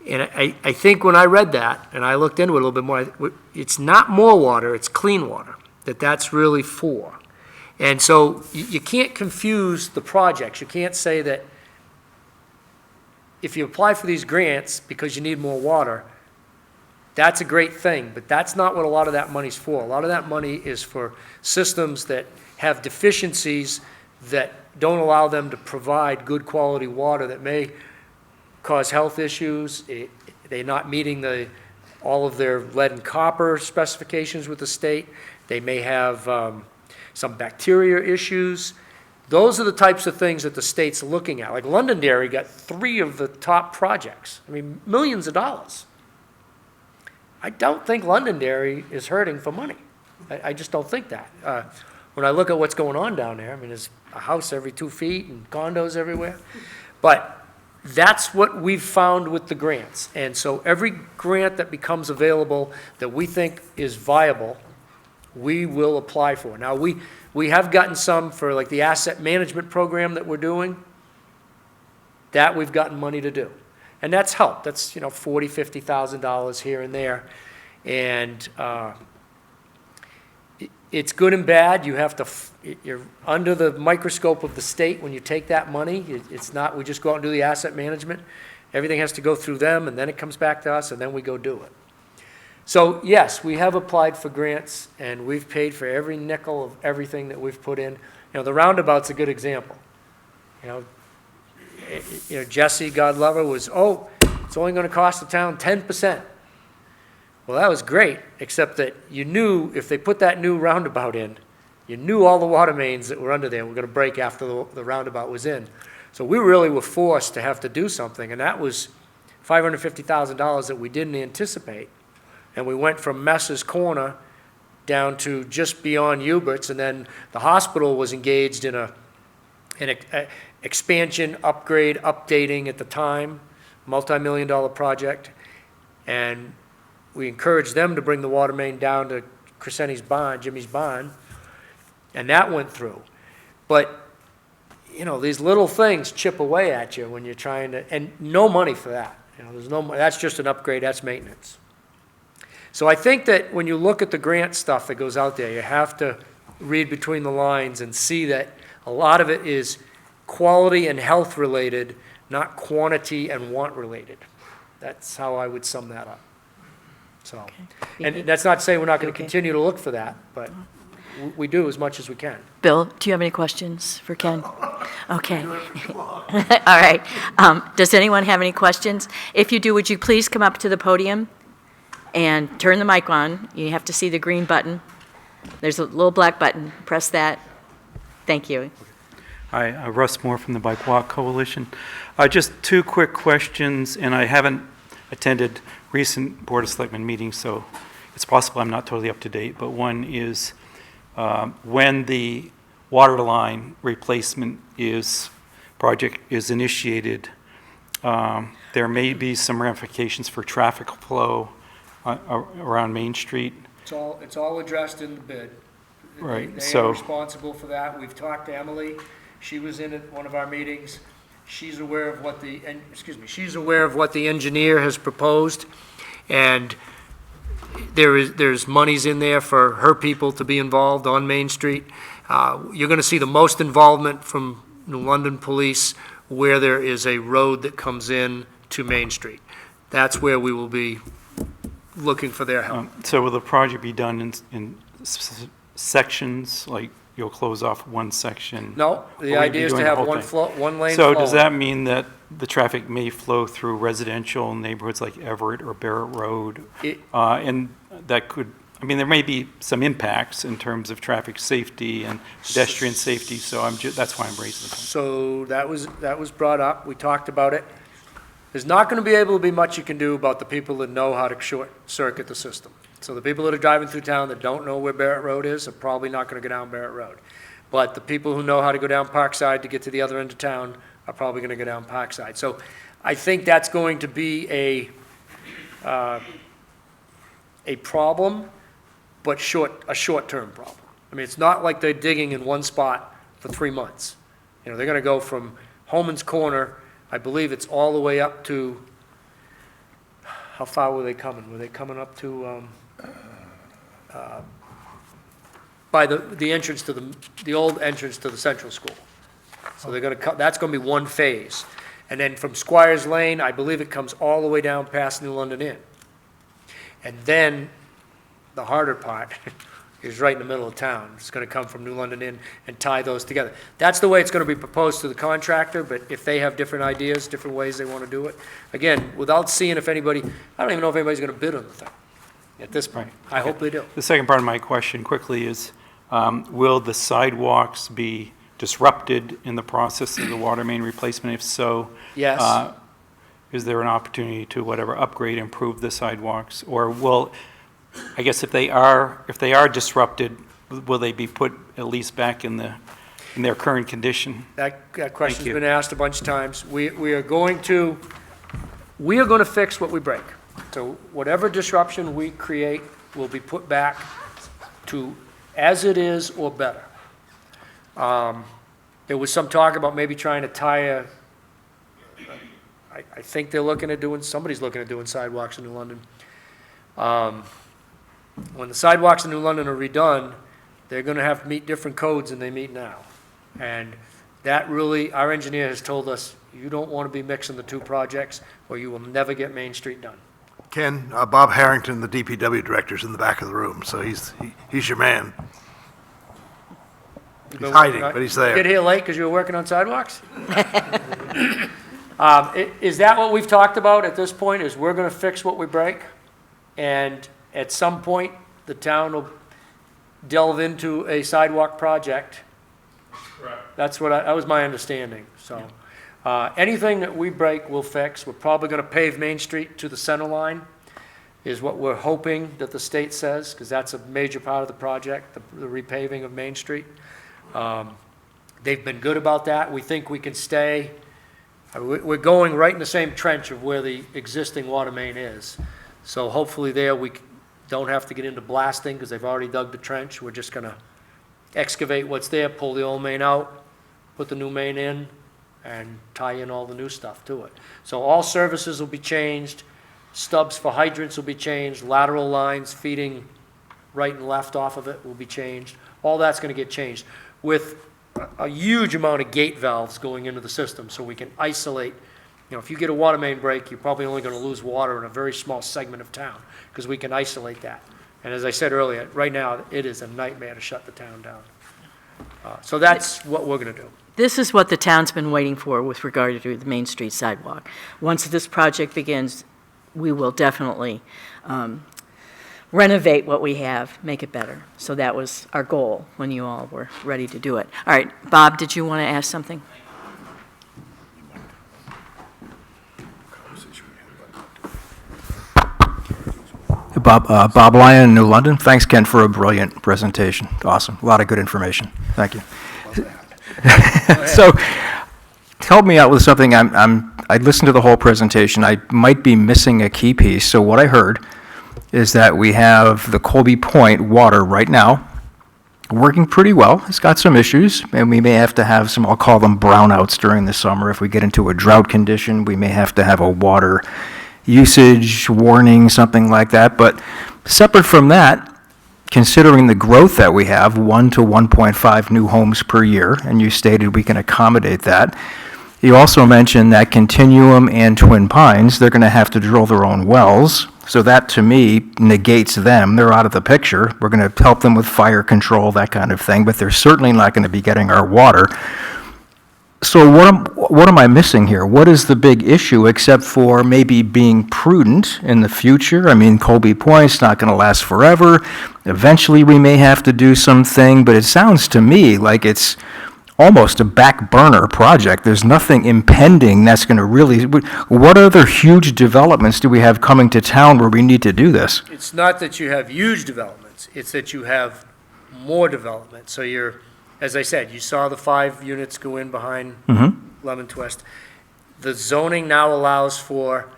And I think when I read that, and I looked into it a little bit more, it's not more water, it's clean water that's really for. And so you can't confuse the projects. You can't say that if you apply for these grants because you need more water, that's a great thing, but that's not what a lot of that money's for. A lot of that money is for systems that have deficiencies that don't allow them to provide good quality water that may cause health issues. They're not meeting all of their lead and copper specifications with the state. They may have some bacteria issues. Those are the types of things that the state's looking at. Like Londonderry got 3 of the top projects. I mean, millions of dollars. I don't think Londonderry is hurting for money. I just don't think that. When I look at what's going on down there, I mean, there's a house every 2 feet and condos everywhere. But that's what we've found with the grants. And so every grant that becomes available that we think is viable, we will apply for. Now, we have gotten some for like the asset management program that we're doing. That we've gotten money to do. And that's helped. That's, $40,000, $50,000 here and there. And it's good and bad. You're under the microscope of the state when you take that money. It's not, we just go out and do the asset management. Everything has to go through them, and then it comes back to us, and then we go do it. So, yes, we have applied for grants, and we've paid for every nickel of everything that we've put in. The roundabout's a good example. Jesse, God love her, was, it's only going to cost the town 10%. Well, that was great, except that you knew if they put that new roundabout in, you knew all the water mains that were under there were going to break after the roundabout was in. So we really were forced to have to do something, and that was $550,000 that we didn't anticipate. And we went from Mess's Corner down to just beyond Hubert's, and then the hospital was engaged in an expansion, upgrade, updating at the time, multi-million-dollar project. And we encouraged them to bring the water main down to Crescenti's barn, Jimmy's barn, and that went through. But, you know, these little things chip away at you when you're trying to, and no money for that. You know, there's no, that's just an upgrade, that's maintenance. So I think that when you look at the grant stuff that goes out there, you have to read between the lines and see that a lot of it is quality and health related, not quantity and want related. That's how I would sum that up. So, and that's not to say we're not going to Okay. continue to look for that, but we do as much as we can. Bill, do you have any questions for Ken? Okay. All right. Does anyone have any questions? If you do, would you please come up to the podium and turn the mic on? You have to see the green button. There's a little black button. Press that. Thank you. Hi, Russ Moore from the Bike Walk Coalition. Just two quick questions, and I haven't attended recent Board of Selectmen meetings, so it's possible I'm not totally up to date, but one is when the water line replacement project is initiated, there may be some ramifications for traffic flow around Main Street. It's all addressed in the bid. Right, They so- are responsible for that. We've talked to Emily. She was in at one of our meetings. She's aware of what she's aware of what the engineer has proposed, and there's monies in there for her people to be involved on Main Street. You're gonna see the most involvement from New London Police where there is a road that comes in to Main Street. That's where we will be looking for their help. So will the project be done in sections, like you'll close off one section? No, the Or will you idea be is to doing the have whole one thing? one lane flow. So does that mean that the traffic may flow through residential neighborhoods like Everett or Barrett Road? And that could, I mean, there may be some impacts in terms of traffic safety and pedestrian safety, so that's why I'm raising the point. So that was brought up, we talked about it. There's not gonna be able to be much you can do about the people that know how to short circuit the system. So the people that are driving through town that don't know where Barrett Road is are probably not gonna go down Barrett Road. But the people who know how to go down Parkside to get to the other end of town are probably gonna go down Parkside. So I think that's going to be a problem, but a short-term problem. I mean, it's not like they're digging in one spot for 3 months. You know, they're gonna go from Holman's Corner, I believe it's all the way up to, how far were they coming? Were they coming up to, by the entrance to the old entrance to the central school? So they're gonna that's gonna be one phase. And then from Squires Lane, I believe it comes all the way down past New London Inn. And then the harder part is right in the middle of town. It's gonna come from New London Inn and tie those together. That's the way it's gonna be proposed to the contractor, but if they have different ideas, different ways they wanna do it, again, without seeing if anybody, I don't even know if anybody's gonna bid on the thing at this point. I hope they do. The second part of my question quickly is, will the sidewalks be disrupted in the process of the water main replacement? If so, Yes. is there an opportunity to upgrade, improve the sidewalks? Or will, I guess if they are disrupted, will they be put at least back in their current condition? That question's you. been asked a bunch of times. We are going to fix what we break. So whatever disruption we create will be put back to as it is or better. There was some talk about maybe trying to tie I think somebody's looking at doing sidewalks in New London. When the sidewalks in New London are redone, they're gonna have to meet different codes than they meet now. And that really, our engineer has told us, you don't wanna be mixing the two projects, or you will never get Main Street done. Ken, Bob Harrington, the DPW director, is in the back of the room, so he's your man. He's hiding, but he's there. Get here late because you were working on sidewalks? Is that what we've talked about at this point, is we're gonna fix what we break? And at some point, the town will delve into a sidewalk project? Correct. That was my understanding, so. Anything that we break, we'll fix. We're probably gonna pave Main Street to the center line. is what we're hoping that the state says, because that's a major part of the project, the repaving of Main Street. They've been good about that. We think we can stay, we're going right in the same trench of where the existing water main is. So hopefully there we don't have to get into blasting, because they've already dug the trench. We're just gonna excavate what's there, pull the old main out, put the new main in, and tie in all the new stuff to it. So all services will be changed, stubs for hydrants will be changed, lateral lines feeding right and left off of it will be changed. All that's gonna get changed, with a huge amount of gate valves going into the system, so we can isolate. You know, if you get a water main break, you're probably only gonna lose water in a very small segment of town, because we can isolate that. And as I said earlier, right now, it is a nightmare to shut the town down. So that's what we're gonna do. This is what the town's been waiting for with regard to the Main Street sidewalk. Once this project begins, we will definitely renovate what we have, make it better. So that was our goal when you all were ready to do it. All right, Bob, did you want to ask something? Bob Lyon, New London. Thanks, Ken, for a brilliant presentation. Awesome. A lot of good information. Thank you. So, help me out with something. I listened to the whole presentation. I might be missing a key piece. So what I heard is that we have the Colby Point water right now working pretty well. It's got some issues, and we may have to have some, I'll call them brownouts during the summer. If we get into a drought condition, we may have to have a water usage warning, something like that. But separate from that, considering the growth that we have, 1 to 1.5 new homes per year, and you stated we can accommodate that. You also mentioned that Continuum and Twin Pines, they're going to have to drill their own wells. So that, to me, negates them. They're out of the picture. We're going to help them with fire control, that kind of thing, but they're certainly not going to be getting our water. So what am I missing here? What is the big issue, except for maybe being prudent in the future? I mean, Colby Point's not going to last forever. Eventually, we may have to do something, but it sounds to me like it's almost a back burner project. There's nothing impending that's going to really, what other huge developments do we have coming to town where we need to do this? It's not that you have huge developments, it's that you have more development. So you're, as I said, you saw the 5 units go in behind Lemon Twist. The zoning now allows for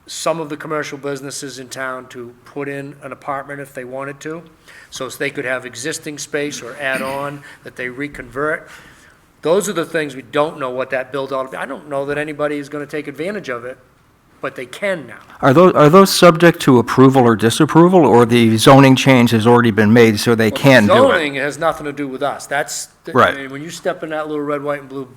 some of the commercial businesses in town to put in an apartment if they wanted to. So they could have existing space or add on that they reconvert. Those are the things we don't know what that build ought to be. I don't know that anybody is going to take advantage of it, but they can now. Are those subject to approval or disapproval, or the zoning change has already been made so they can do it? Zoning has nothing to do with us. That's, Right. I mean, when you step in that little red, white, and blue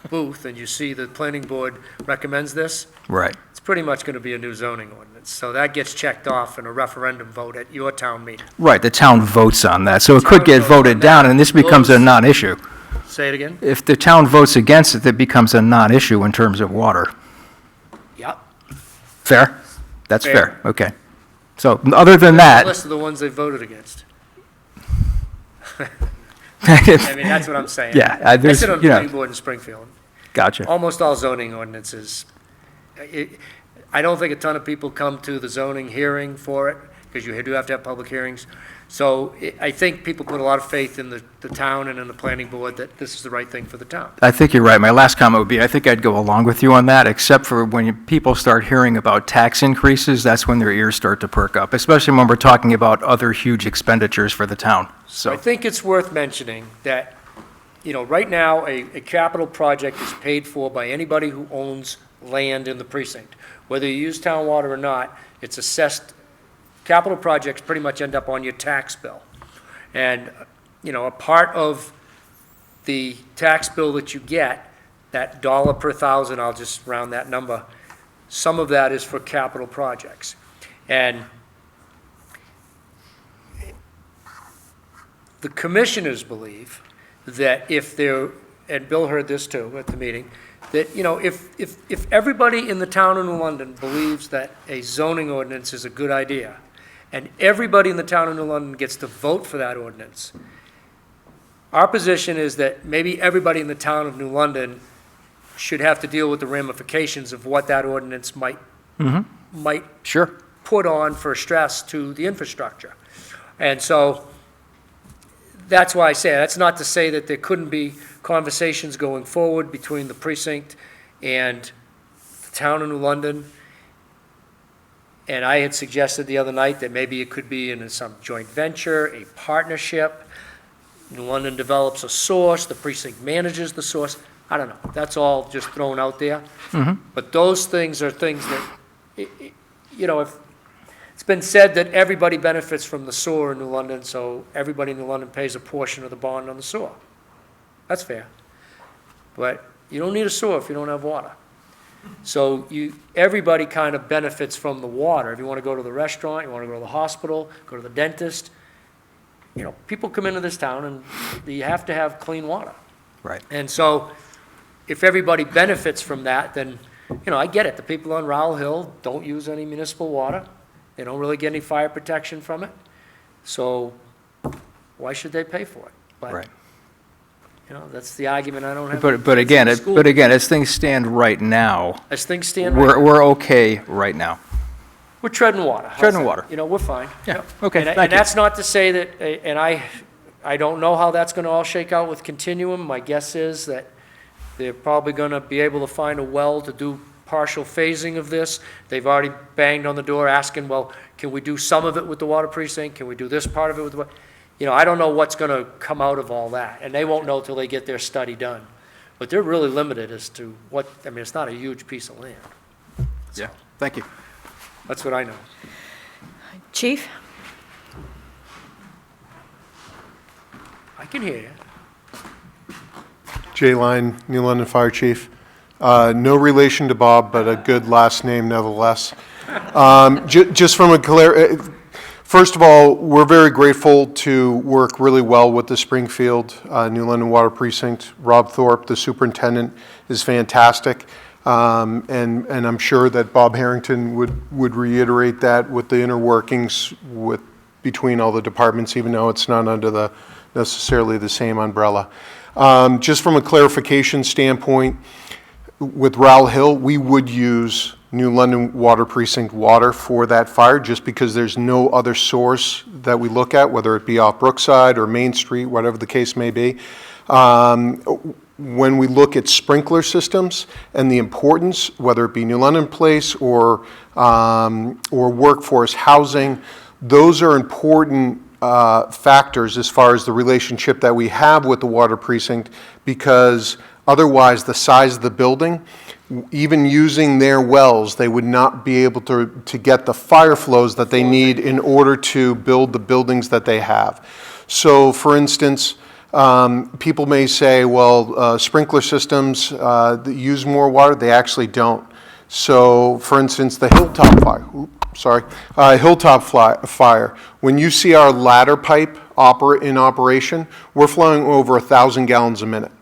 booth and you see the planning board recommends this, Right. it's pretty much going to be a new zoning ordinance. So that gets checked off in a referendum vote at your town meeting. Right, the town votes on that, so it could Town get votes on voted that. down, and this becomes a Those- non-issue. Say it again? If the town votes against it, it becomes a non-issue in terms of water. Yep. Fair? That's Fair. fair, okay. So, other than that, List of the ones they voted against. I mean, that's what I'm saying. Yeah, I there's, sit on the you know- planning board in Springfield. gotcha. Almost all zoning ordinances, I don't think a ton of people come to the zoning hearing for it, because you do have to have public hearings. So I think people put a lot of faith in the town and in the planning board that this is the right thing for the town. I think you're right. My last comment would be, I think I'd go along with you on that, except for when people start hearing about tax increases, that's when their ears start to perk up, especially when we're talking about other huge expenditures for the town, so. I think it's worth mentioning that, you know, right now, a capital project is paid for by anybody who owns land in the precinct. Whether you use town water or not, it's assessed. Capital projects pretty much end up on your tax bill. And, you know, a part of the tax bill that you get, that dollar per thousand, I'll just round that number, some of that is for capital projects. And the commissioners believe that if they're, and Bill heard this too at the meeting, that, you know, if everybody in the town of New London believes that a zoning ordinance is a good idea, and everybody in the town of New London gets to vote for that ordinance, our position is that maybe everybody in the town of New London should have to deal with the ramifications of what that ordinance might Sure. put on for stress to the infrastructure. And so that's why I say, that's not to say that there couldn't be conversations going forward between the precinct and the town of New London. And I had suggested the other night that maybe it could be in some joint venture, a partnership. New London develops a source, the precinct manages the source. I don't know, that's all just thrown out there. But those things are things that, if it's been said that everybody benefits from the sewer in New London, so everybody in New London pays a portion of the bond on the sewer. That's fair. But you don't need a sewer if you don't have water. So everybody kind of benefits from the water. If you want to go to the restaurant, you want to go to the hospital, go to the dentist, people come into this town and you have to have clean water. Right. And so if everybody benefits from that, then, I get it. The people on Rowell Hill don't use any municipal water. They don't really get any fire protection from it. So why should they pay for it? But, Right. That's the argument I don't have. But again, as things stand right now, As things stand right now, we're okay right now. we're treading water. How's Treading that? water. We're fine. Yeah, Yep. okay, And thank you. that's not to say that, and I don't know how that's going to all shake out with Continuum. My guess is that they're probably going to be able to find a well to do partial phasing of this. They've already banged on the door asking, well, can we do some of it with the water precinct? Can we do this part of it with the water? I don't know what's going to come out of all that, and they won't know till they get their study done. But they're really limited as to it's not a huge piece of land. Yeah, thank you. That's what I know. Chief? I can hear you. Jay Line, New London Fire Chief. No relation to Bob, but a good last name nevertheless. Just from first of all, we're very grateful to work really well with the Springfield New London Water Precinct. Rob Thorpe, the superintendent, is fantastic. And I'm sure that Bob Harrington would reiterate that with the inner workings between all the departments, even though it's not under necessarily the same umbrella. Just from a clarification standpoint, with Rowell Hill, we would use New London Water Precinct water for that fire, just because there's no other source that we look at, whether it be off Brookside or Main Street, whatever the case may be. When we look at sprinkler systems and the importance, whether it be New London Place or workforce housing, those are important factors as far as the relationship that we have with the water precinct, because otherwise the size of the building, even using their wells, they would not be able to get the fire flows that they need in order to build the buildings that they have. So for instance, people may say, well, sprinkler systems that use more water. They actually don't. So for instance, the Hilltop fire, when you see our ladder pipe in operation, we're flowing over 1,000 gallons a minute.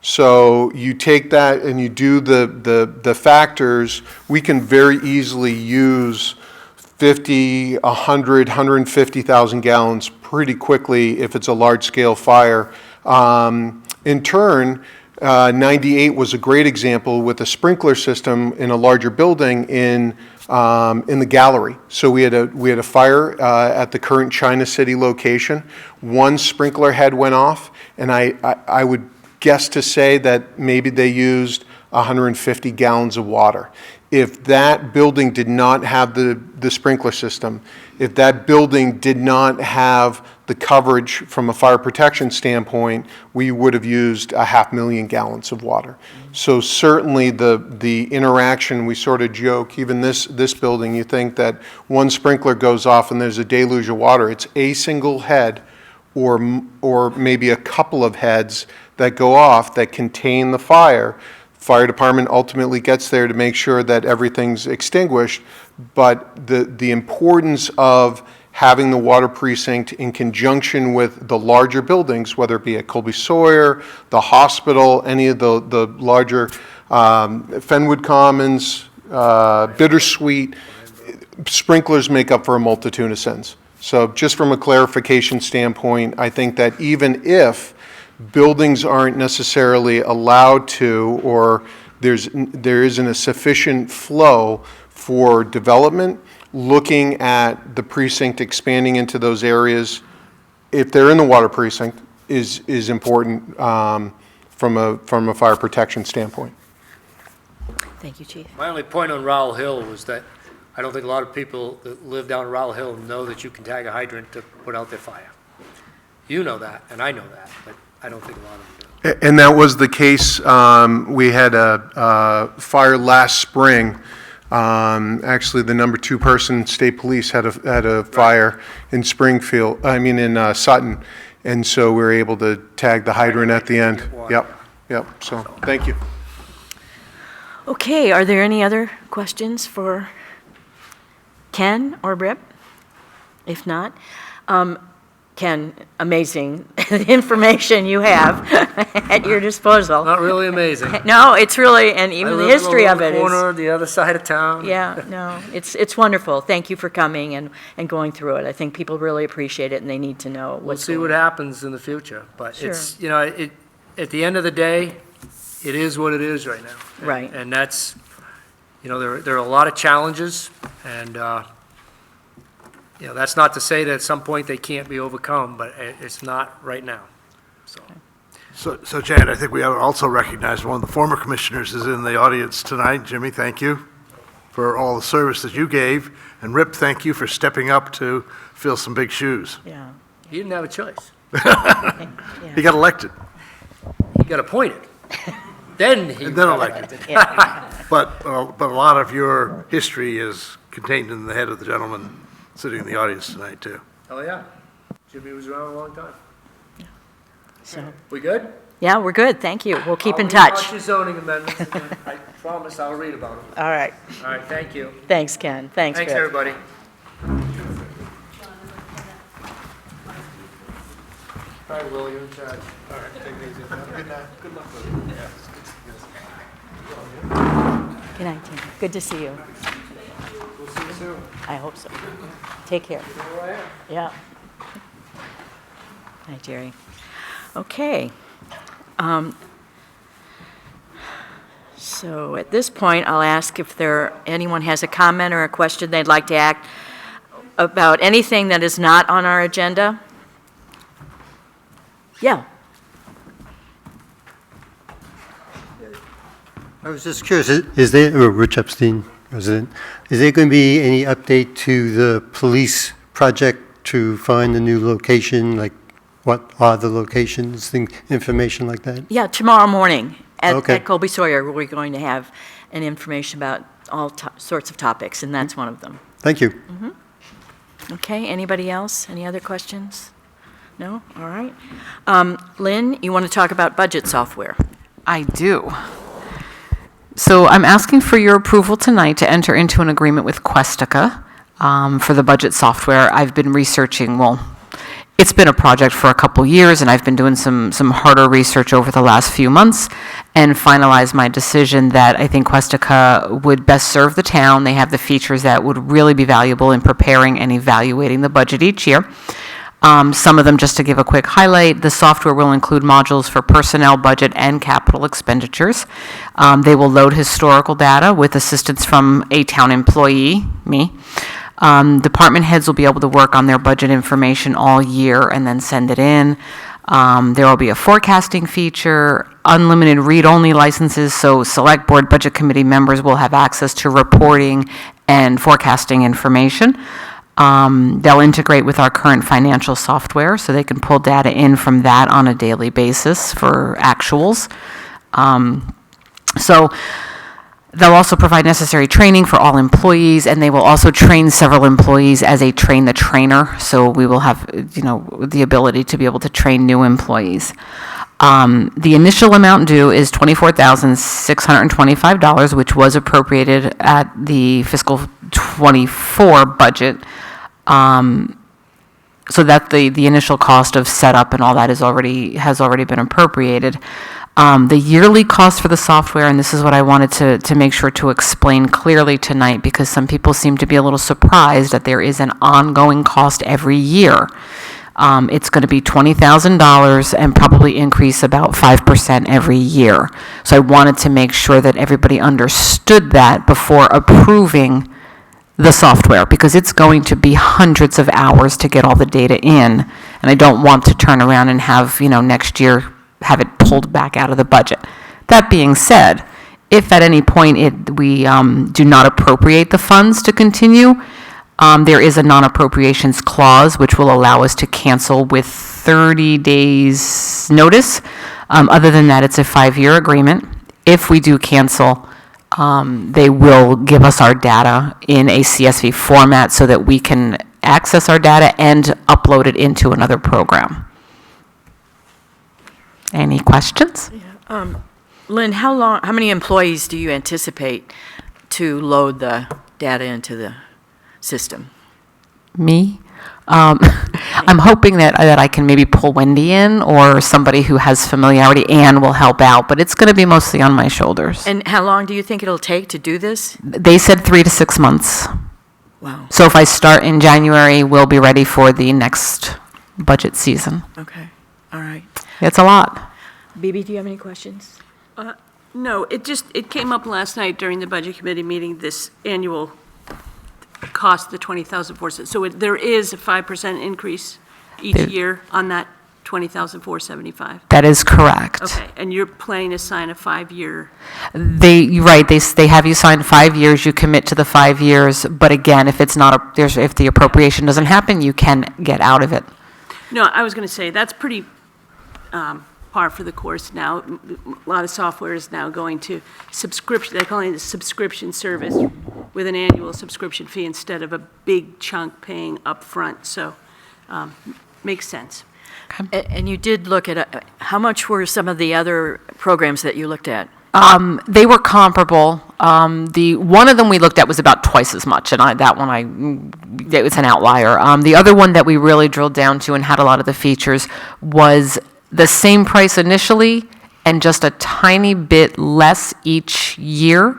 So you take that and you do the factors, we can very easily use 50, 100, 150,000 gallons pretty quickly if it's a large-scale fire. In turn, 98 was a great example with a sprinkler system in a larger building in the gallery. So we had a fire at the current China City location. One sprinkler head went off, and I would guess to say that maybe they used 150 gallons of water. If that building did not have the sprinkler system, if that building did not have the coverage from a fire protection standpoint, we would have used 500,000 gallons of water. So certainly the interaction, we sort of joke, even this building, you think that one sprinkler goes off and there's a deluge of water. It's a single head or maybe a couple of heads that go off that contain the fire. Fire department ultimately gets there to make sure that everything's extinguished, but the importance of having the water precinct in conjunction with the larger buildings, whether it be at Colby Sawyer, the hospital, any of the larger Fenwood Commons, Bittersweet, sprinklers make up for a multitude of sins. So just from a clarification standpoint, I think that even if buildings aren't necessarily allowed to, or there isn't a sufficient flow for development, looking at the precinct expanding into those areas, if they're in the water precinct, is important from a fire protection standpoint. Thank you, Chief. My only point on Rowell Hill was that I don't think a lot of people that live down Rowell Hill know that you can tag a hydrant to put out their fire. You know that, and I know that, but I don't think a lot of them do. And that was the case, we had a fire last spring. Actually, the number 2 person, state police, had a fire in Springfield, in Sutton. And so we were able to tag the hydrant at the end. Yep, so, thank you. Okay, are there any other questions for Ken or Rip? If not, Ken, amazing information you have at your disposal. Not really amazing. No, it's really, and even the history of it is. Corner, the other side of town. Yeah, no, it's wonderful. Thank you for coming and going through it. I think people really appreciate it, and they need to know We'll what's see going what on. happens in the future, but Sure. it's, at the end of the day, it is what it is right now. Right. And that's, there are a lot of challenges, and, that's not to say that at some point they can't be overcome, but it's not right now, so. So Jan, I think we ought to also recognize one of the former commissioners is in the audience tonight. Jimmy, thank you for all the service that you gave. And Rip, thank you for stepping up to fill some big shoes. Yeah. He didn't have a choice. He got elected, He got appointed. Then he and then got elected. Yeah. But a lot of your history is contained in the head of the gentleman sitting in the audience tonight, too. Oh, yeah. Jimmy was around a long time. So, We good? yeah, we're good. Thank you. We'll keep in I'll read touch. about your zoning amendments, and then I promise I'll read about them. All right. All right, thank you. Thanks, Ken. Thanks, Thanks, Rip. everybody. All right, Will, you're in charge. All right, take it easy. Have a good night. Good luck with it. Yeah, Good night, Tina. Good to see you. we'll see you soon. I hope so. Take care. Who I am. Yeah. Hi, Jerry. Okay. So at this point, I'll ask if anyone has a comment or a question they'd like to ask about anything that is not on our agenda. Yeah. I was just curious, is there, Rich Epstein, resident, is there going to be any update to the police project to find the new location, like what are the locations, information like that? Yeah, tomorrow morning Okay. at Colby Sawyer, we're going to have an information about all sorts of topics, and that's one of them. Thank you. Okay, anybody else? Any other questions? No? All right. Lynn, you want to talk about budget software? I do. So I'm asking for your approval tonight to enter into an agreement with Questica for the budget software. I've been researching, it's been a project for a couple years, and I've been doing some harder research over the last few months and finalized my decision that I think Questica would best serve the town. They have the features that would really be valuable in preparing and evaluating the budget each year. Some of them, just to give a quick highlight, the software will include modules for personnel, budget, and capital expenditures. They will load historical data with assistance from a town employee, me. Department heads will be able to work on their budget information all year and then send it in. There will be a forecasting feature, unlimited read-only licenses, so select board budget committee members will have access to reporting and forecasting information. They'll integrate with our current financial software, so they can pull data in from that on a daily basis for actuals. So they'll also provide necessary training for all employees, and they will also train several employees as a train-the-trainer, so we will have, the ability to be able to train new employees. The initial amount due is $24,625, which was appropriated at the fiscal '24 budget. So that the initial cost of setup and all that has already been appropriated. The yearly cost for the software, and this is what I wanted to make sure to explain clearly tonight, because some people seem to be a little surprised that there is an ongoing cost every year. It's going to be $20,000 and probably increase about 5% every year. So I wanted to make sure that everybody understood that before approving the software, because it's going to be hundreds of hours to get all the data in, and I don't want to turn around and have, next year, have it pulled back out of the budget. That being said, if at any point we do not appropriate the funds to continue, there is a non-appropriations clause which will allow us to cancel with 30 days' notice. Other than that, it's a 5-year agreement. If we do cancel, they will give us our data in a CSV format so that we can access our data and upload it into another program. Any questions? Lynn, how many employees do you anticipate to load the data into the system? Me? I'm hoping that I can maybe pull Wendy in, or somebody who has familiarity. Ann will help out, but it's going to be mostly on my shoulders. And how long do you think it'll take to do this? They said 3 to 6 months. Wow. So if I start in January, we'll be ready for the next budget season. Okay, all right. It's a lot. Bibi, do you have any questions? No, it came up last night during the Budget Committee meeting, this annual cost, the $20,470. So there is a 5% increase each year on that $20,475? That is correct. Okay, and you're planning to sign a 5-year? You're right, they have you sign 5 years, you commit to the 5 years, but again, if it's not, if the appropriation doesn't happen, you can get out of it. No, I was going to say, that's pretty par for the course now. A lot of software is now going to subscription, they're calling it a subscription service with an annual subscription fee instead of a big chunk paying upfront, so makes sense. And you did look at, how much were some of the other programs that you looked at? They were comparable. The one of them we looked at was about twice as much, and it was an outlier. The other one that we really drilled down to and had a lot of the features was the same price initially and just a tiny bit less each year,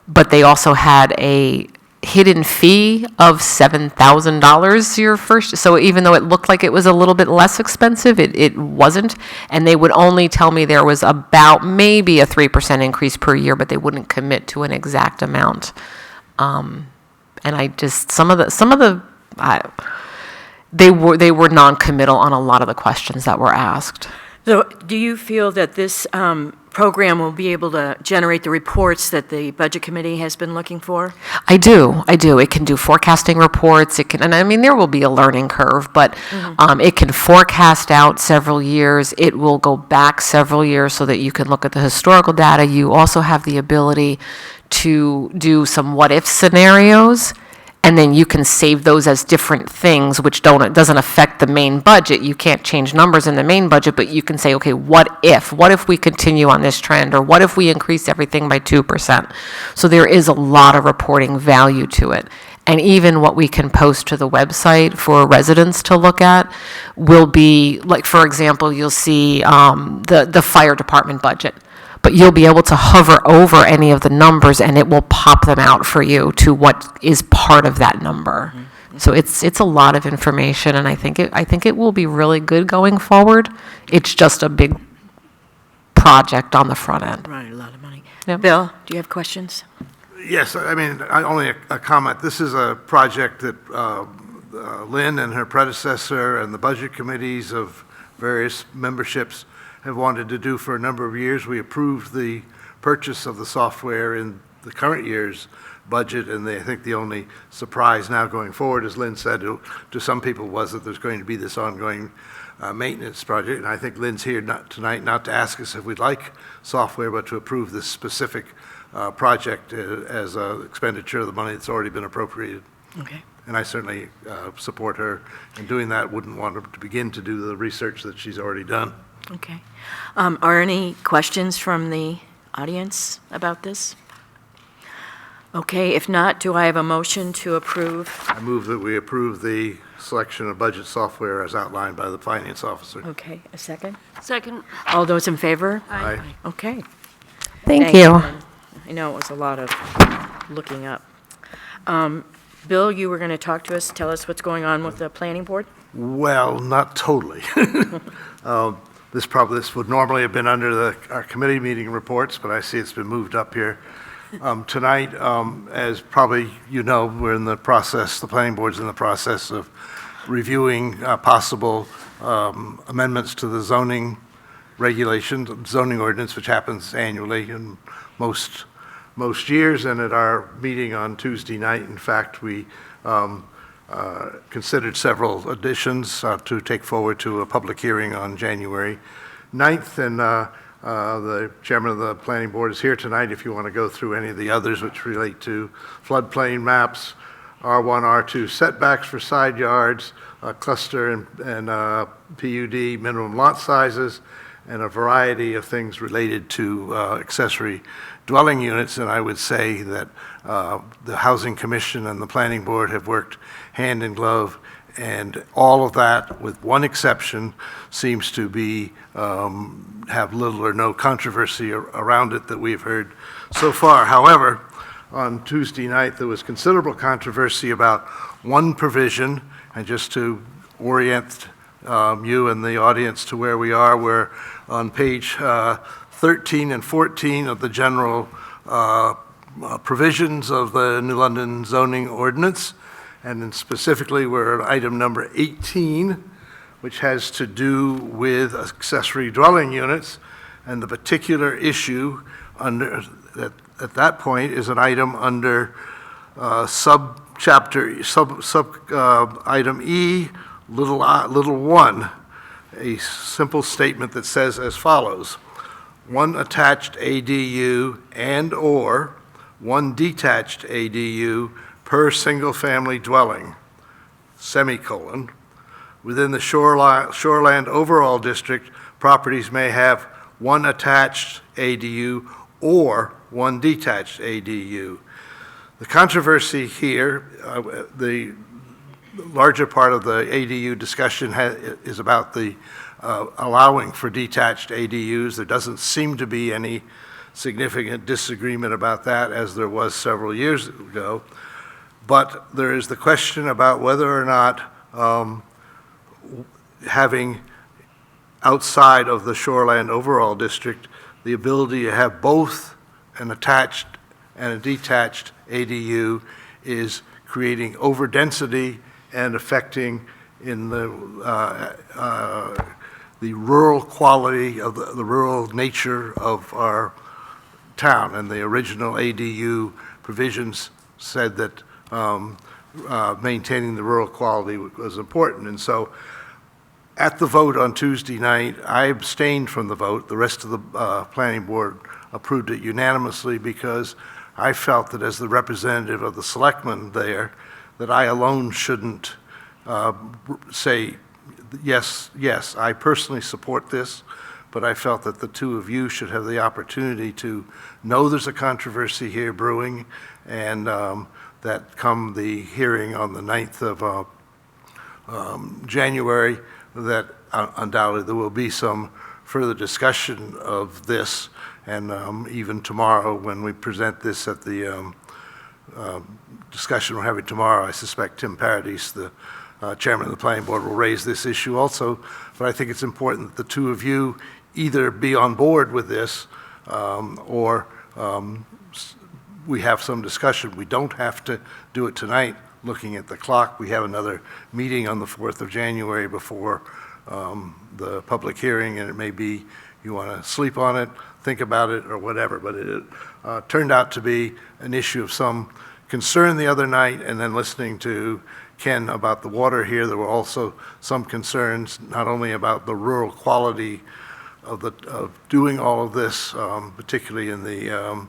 but they also had a hidden fee of $7,000 your first, so even though it looked like it was a little bit less expensive, it wasn't, and they would only tell me there was about maybe a 3% increase per year, but they wouldn't commit to an exact amount. And I just, they were non-committal on a lot of the questions that were asked. So do you feel that this program will be able to generate the reports that the Budget Committee has been looking for? I do. It can do forecasting reports. It can, and I mean, there will be a learning curve, but it can forecast out several years. It will go back several years so that you can look at the historical data. You also have the ability to do some what-if scenarios, and then you can save those as different things, which doesn't affect the main budget. You can't change numbers in the main budget, but you can say, okay, what if we continue on this trend, or what if we increase everything by 2%? So there is a lot of reporting value to it. And even what we can post to the website for residents to look at will be, like, for example, you'll see the fire department budget. But you'll be able to hover over any of the numbers, and it will pop them out for you to what is part of that number. Mm-hmm. So it's a lot of information, and I think it will be really good going forward. It's just a big project on the front end. Right, a lot of money. Yep. Bill, do you have questions? Yes, I mean, only a comment. This is a project that Lynn and her predecessor and the budget committees of various memberships have wanted to do for a number of years. We approved the purchase of the software in the current year's budget, and I think the only surprise now going forward, as Lynn said, to some people was that there's going to be this ongoing maintenance project. And I think Lynn's here tonight not to ask us if we'd like software, but to approve this specific project as an expenditure of the money that's already been appropriated. Okay. And I certainly support her in doing that. Wouldn't want her to begin to do the research that she's already done. Okay. Are any questions from the audience about this? Okay, if not, do I have a motion to approve? I move that we approve the selection of budget software as outlined by the finance officer. Okay, a second? Second. All those in favor? Aye. Okay. Thank you. Lynn. I know it was a lot of looking up. Bill, you were going to talk to us, tell us what's going on with the planning board? Well, not totally. This would normally have been under our committee meeting reports, but I see it's been moved up here. Tonight, as probably you know, we're in the process, the planning board's in the process of reviewing possible amendments to the zoning regulations, zoning ordinance, which happens annually in most years. And at our meeting on Tuesday night, in fact, we considered several additions to take forward to a public hearing on January 9th. And the chairman of the planning board is here tonight if you want to go through any of the others which relate to floodplain maps, R1, R2 setbacks for side yards, cluster and PUD minimum lot sizes, and a variety of things related to accessory dwelling units. And I would say that the Housing Commission and the Planning Board have worked hand in glove, and all of that, with one exception, seems to be have little or no controversy around it that we've heard so far. However, on Tuesday night, there was considerable controversy about one provision, and just to orient you and the audience to where we are, we're on page 13 and 14 of the general provisions of the New London zoning ordinance, and then specifically we're at item number 18, which has to do with accessory dwelling units, and the particular issue under at that point is an item under item E, little 1, a simple statement that says as follows: one attached ADU and/or one detached ADU per single-family dwelling, semicolon. Within the shoreland overall district, properties may have one attached ADU or one detached ADU. The controversy here, the larger part of the ADU discussion is about the allowing for detached ADUs. There doesn't seem to be any significant disagreement about that, as there was several years ago. But there is the question about whether or not having outside of the shoreland overall district the ability to have both an attached and a detached ADU is creating overdensity and affecting in the rural quality of the rural nature of our town. And the original ADU provisions said that maintaining the rural quality was important. And so at the vote on Tuesday night, I abstained from the vote. The rest of the planning board approved it unanimously because I felt that as the representative of the selectmen there, that I alone shouldn't say, yes, I personally support this, but I felt that the two of you should have the opportunity to know there's a controversy here brewing, and that come the hearing on the 9th of January, that undoubtedly there will be some further discussion of this, and even tomorrow when we present this at the discussion we're having tomorrow, I suspect Tim Paradis, the chairman of the planning board, will raise this issue also. But I think it's important that the two of you either be on board with this or we have some discussion. We don't have to do it tonight. Looking at the clock, we have another meeting on the 4th of January before the public hearing, and it may be you want to sleep on it, think about it, or whatever. But it turned out to be an issue of some concern the other night, and then listening to Ken about the water here, there were also some concerns, not only about the rural quality of doing all of this, particularly in the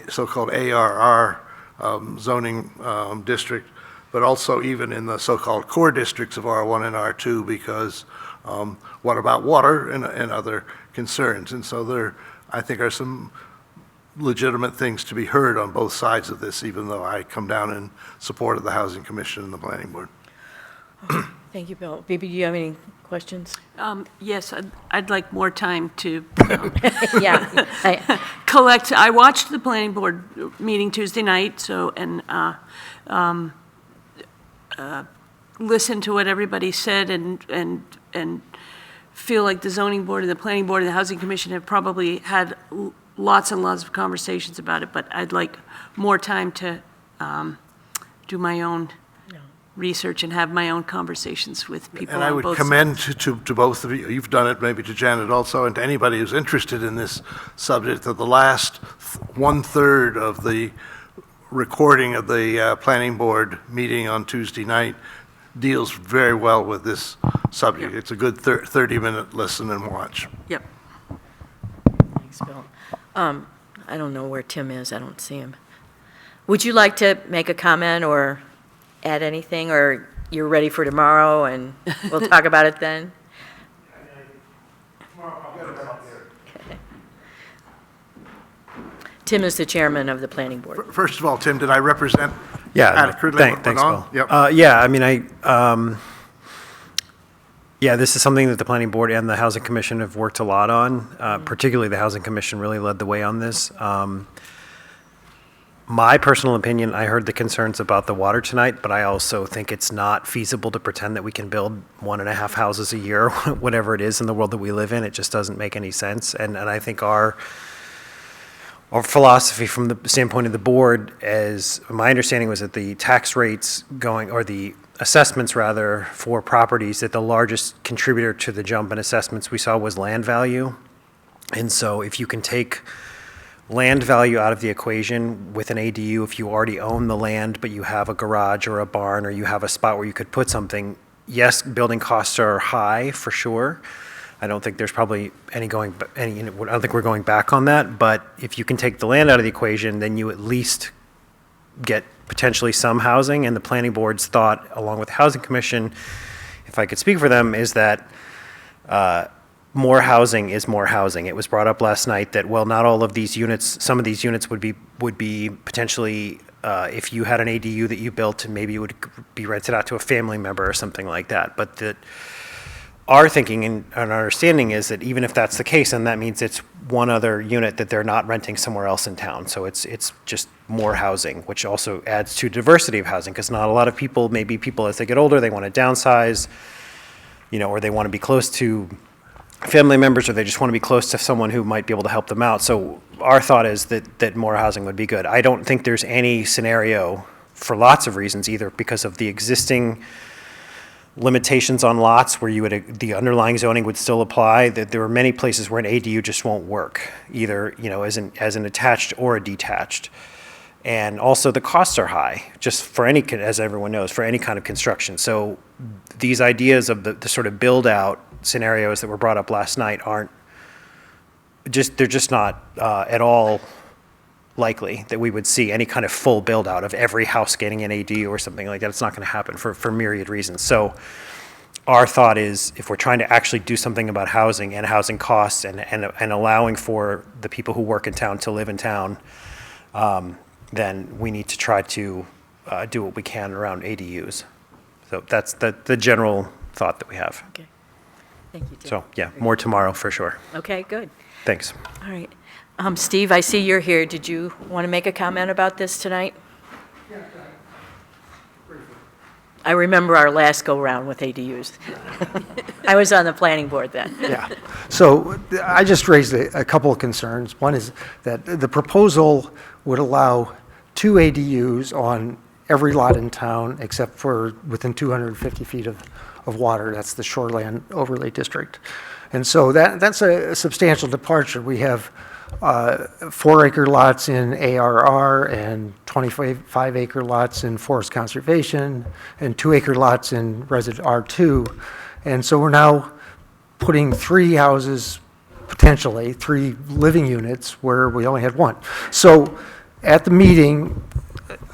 so-called ARR zoning district, but also even in the so-called core districts of R1 and R2, because what about water and other concerns? And so there, I think, are some legitimate things to be heard on both sides of this, even though I come down in support of the Housing Commission and the Planning Board. Thank you, Bill. Bibi, do you have any questions? Yes, I'd like more time to Yeah. collect. I watched the planning board meeting Tuesday night, and listened to what everybody said, and feel like the zoning board and the planning board and the housing commission have probably had lots and lots of conversations about it, but I'd like more time to do my own research and have my own conversations with people And I on would both commend to both of you, you've done it, maybe to Janet also, and to anybody who's interested in this subject, that the last one-third of the recording of the planning board meeting on Tuesday night deals very well with this subject. It's a good 30-minute listen and watch. Yep. Thanks, Bill. I don't know where Tim is, I don't see him. Would you like to make a comment or add anything, or you're ready for tomorrow and we'll talk about it then? Okay. Tim is the chairman of the planning board. First of all, Tim, did I represent Yeah, adequately? thanks, Manon? Bill. Yep. Yeah, I mean, yeah, this is something that the Planning Board and the Housing Commission have worked a lot on. Particularly the Housing Commission really led the way on this. My personal opinion, I heard the concerns about the water tonight, but I also think it's not feasible to pretend that we can build 1.5 houses a year, whatever it is in the world that we live in. It just doesn't make any sense. And I think our philosophy from the standpoint of the board, as my understanding was that the tax rates going, or the assessments rather, for properties, that the largest contributor to the jump in assessments we saw was land value. And so if you can take land value out of the equation with an ADU, if you already own the land, but you have a garage or a barn, or you have a spot where you could put something, yes, building costs are high for sure. I don't think there's probably I don't think we're going back on that, but if you can take the land out of the equation, then you at least get potentially some housing. And the planning board's thought, along with the Housing Commission, if I could speak for them, is that more housing is more housing. It was brought up last night that, well, not all of these units, some of these units would be potentially, if you had an ADU that you built, and maybe it would be rented out to a family member or something like that. But that our thinking and understanding is that even if that's the case, then that means it's one other unit that they're not renting somewhere else in town. So it's just more housing, which also adds to diversity of housing, because not a lot of people, maybe people as they get older, they want to downsize, or they want to be close to family members, or they just want to be close to someone who might be able to help them out. So our thought is that more housing would be good. I don't think there's any scenario, for lots of reasons, either because of the existing limitations on lots where the underlying zoning would still apply, that there are many places where an ADU just won't work, either, as an attached or a detached. And also the costs are high, just for any, as everyone knows, for any kind of construction. So these ideas of the sort of build out scenarios that were brought up last night they're just not at all likely that we would see any kind of full build out of every house getting an ADU or something like that. It's not going to happen for myriad reasons. So our thought is, if we're trying to actually do something about housing and housing costs and allowing for the people who work in town to live in town, then we need to try to do what we can around ADUs. So that's the general thought that we have. Okay. Thank you, Tim. So, yeah, more tomorrow for sure. Okay, good. Thanks. All right. Steve, I see you're here. Did you want to make a comment about this tonight? Yes, briefly. I remember our last go-round with ADUs. I was on the planning board then. Yeah. So I just raised a couple of concerns. One is that the proposal would allow 2 ADUs on every lot in town except for within 250 feet of water. That's the shoreland overlay district. And so that's a substantial departure. We have 4-acre lots in ARR and 25-acre lots in forest conservation and 2-acre lots in resident R2. And so we're now putting 3 houses, potentially 3 living units, where we only had 1. So at the meeting,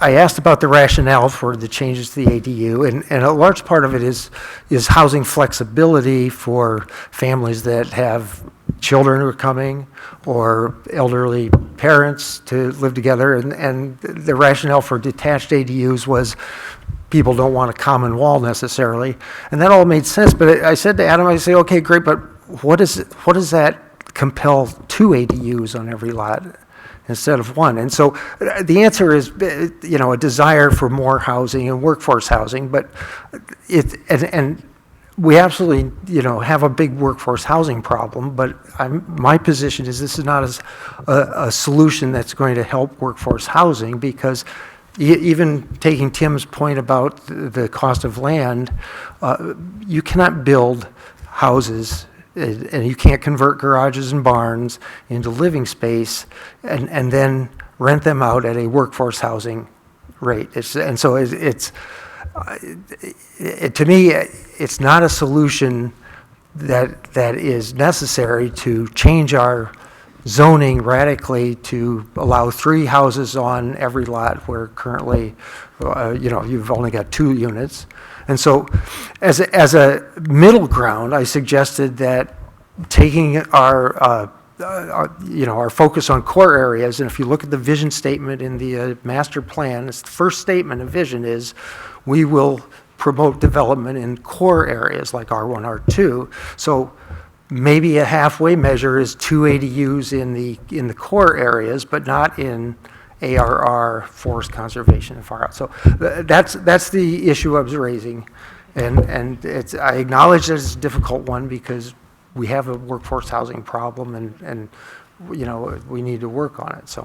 I asked about the rationale for the changes to the ADU, and a large part of it is housing flexibility for families that have children who are coming or elderly parents to live together. And the rationale for detached ADUs was people don't want a common wall necessarily. And that all made sense. But I said to Adam, I say, okay, great, but what does that compel 2 ADUs on every lot instead of 1? And so the answer is, a desire for more housing and workforce housing, but and we absolutely, have a big workforce housing problem, but my position is this is not a solution that's going to help workforce housing, because even taking Tim's point about the cost of land, you cannot build houses and you can't convert garages and barns into living space and then rent them out at a workforce housing rate. To me, it's not a solution that is necessary to change our zoning radically to allow 3 houses on every lot where currently, you've only got 2 units. And so as a middle ground, I suggested that taking our focus on core areas, and if you look at the vision statement in the master plan, it's the first statement of vision is we will promote development in core areas like R1, R2. So maybe a halfway measure is 2 ADUs in the core areas, but not in ARR, forest conservation, and far out. So that's the issue I was raising, and I acknowledge that it's a difficult one because we have a workforce housing problem, and we need to work on it. So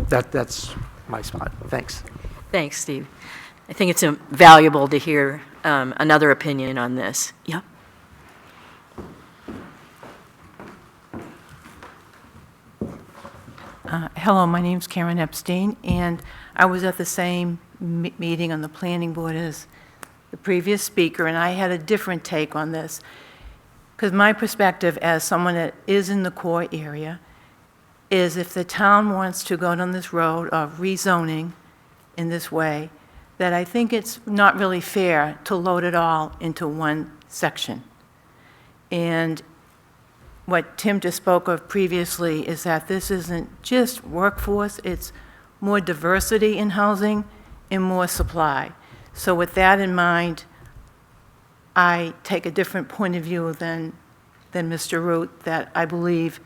that's my spot. Thanks. Thanks, Steve. I think it's valuable to hear another opinion on this. Yeah. Hello, my name's Karen Epstein, and I was at the same meeting on the planning board as the previous speaker, and I had a different take on this. Because my perspective as someone that is in the core area is if the town wants to go down this road of rezoning in this way, that I think it's not really fair to load it all into one section. And what Tim just spoke of previously is that this isn't just workforce, it's more diversity in housing and more supply. So with that in mind, I take a different point of view than Mr. Root, that I believe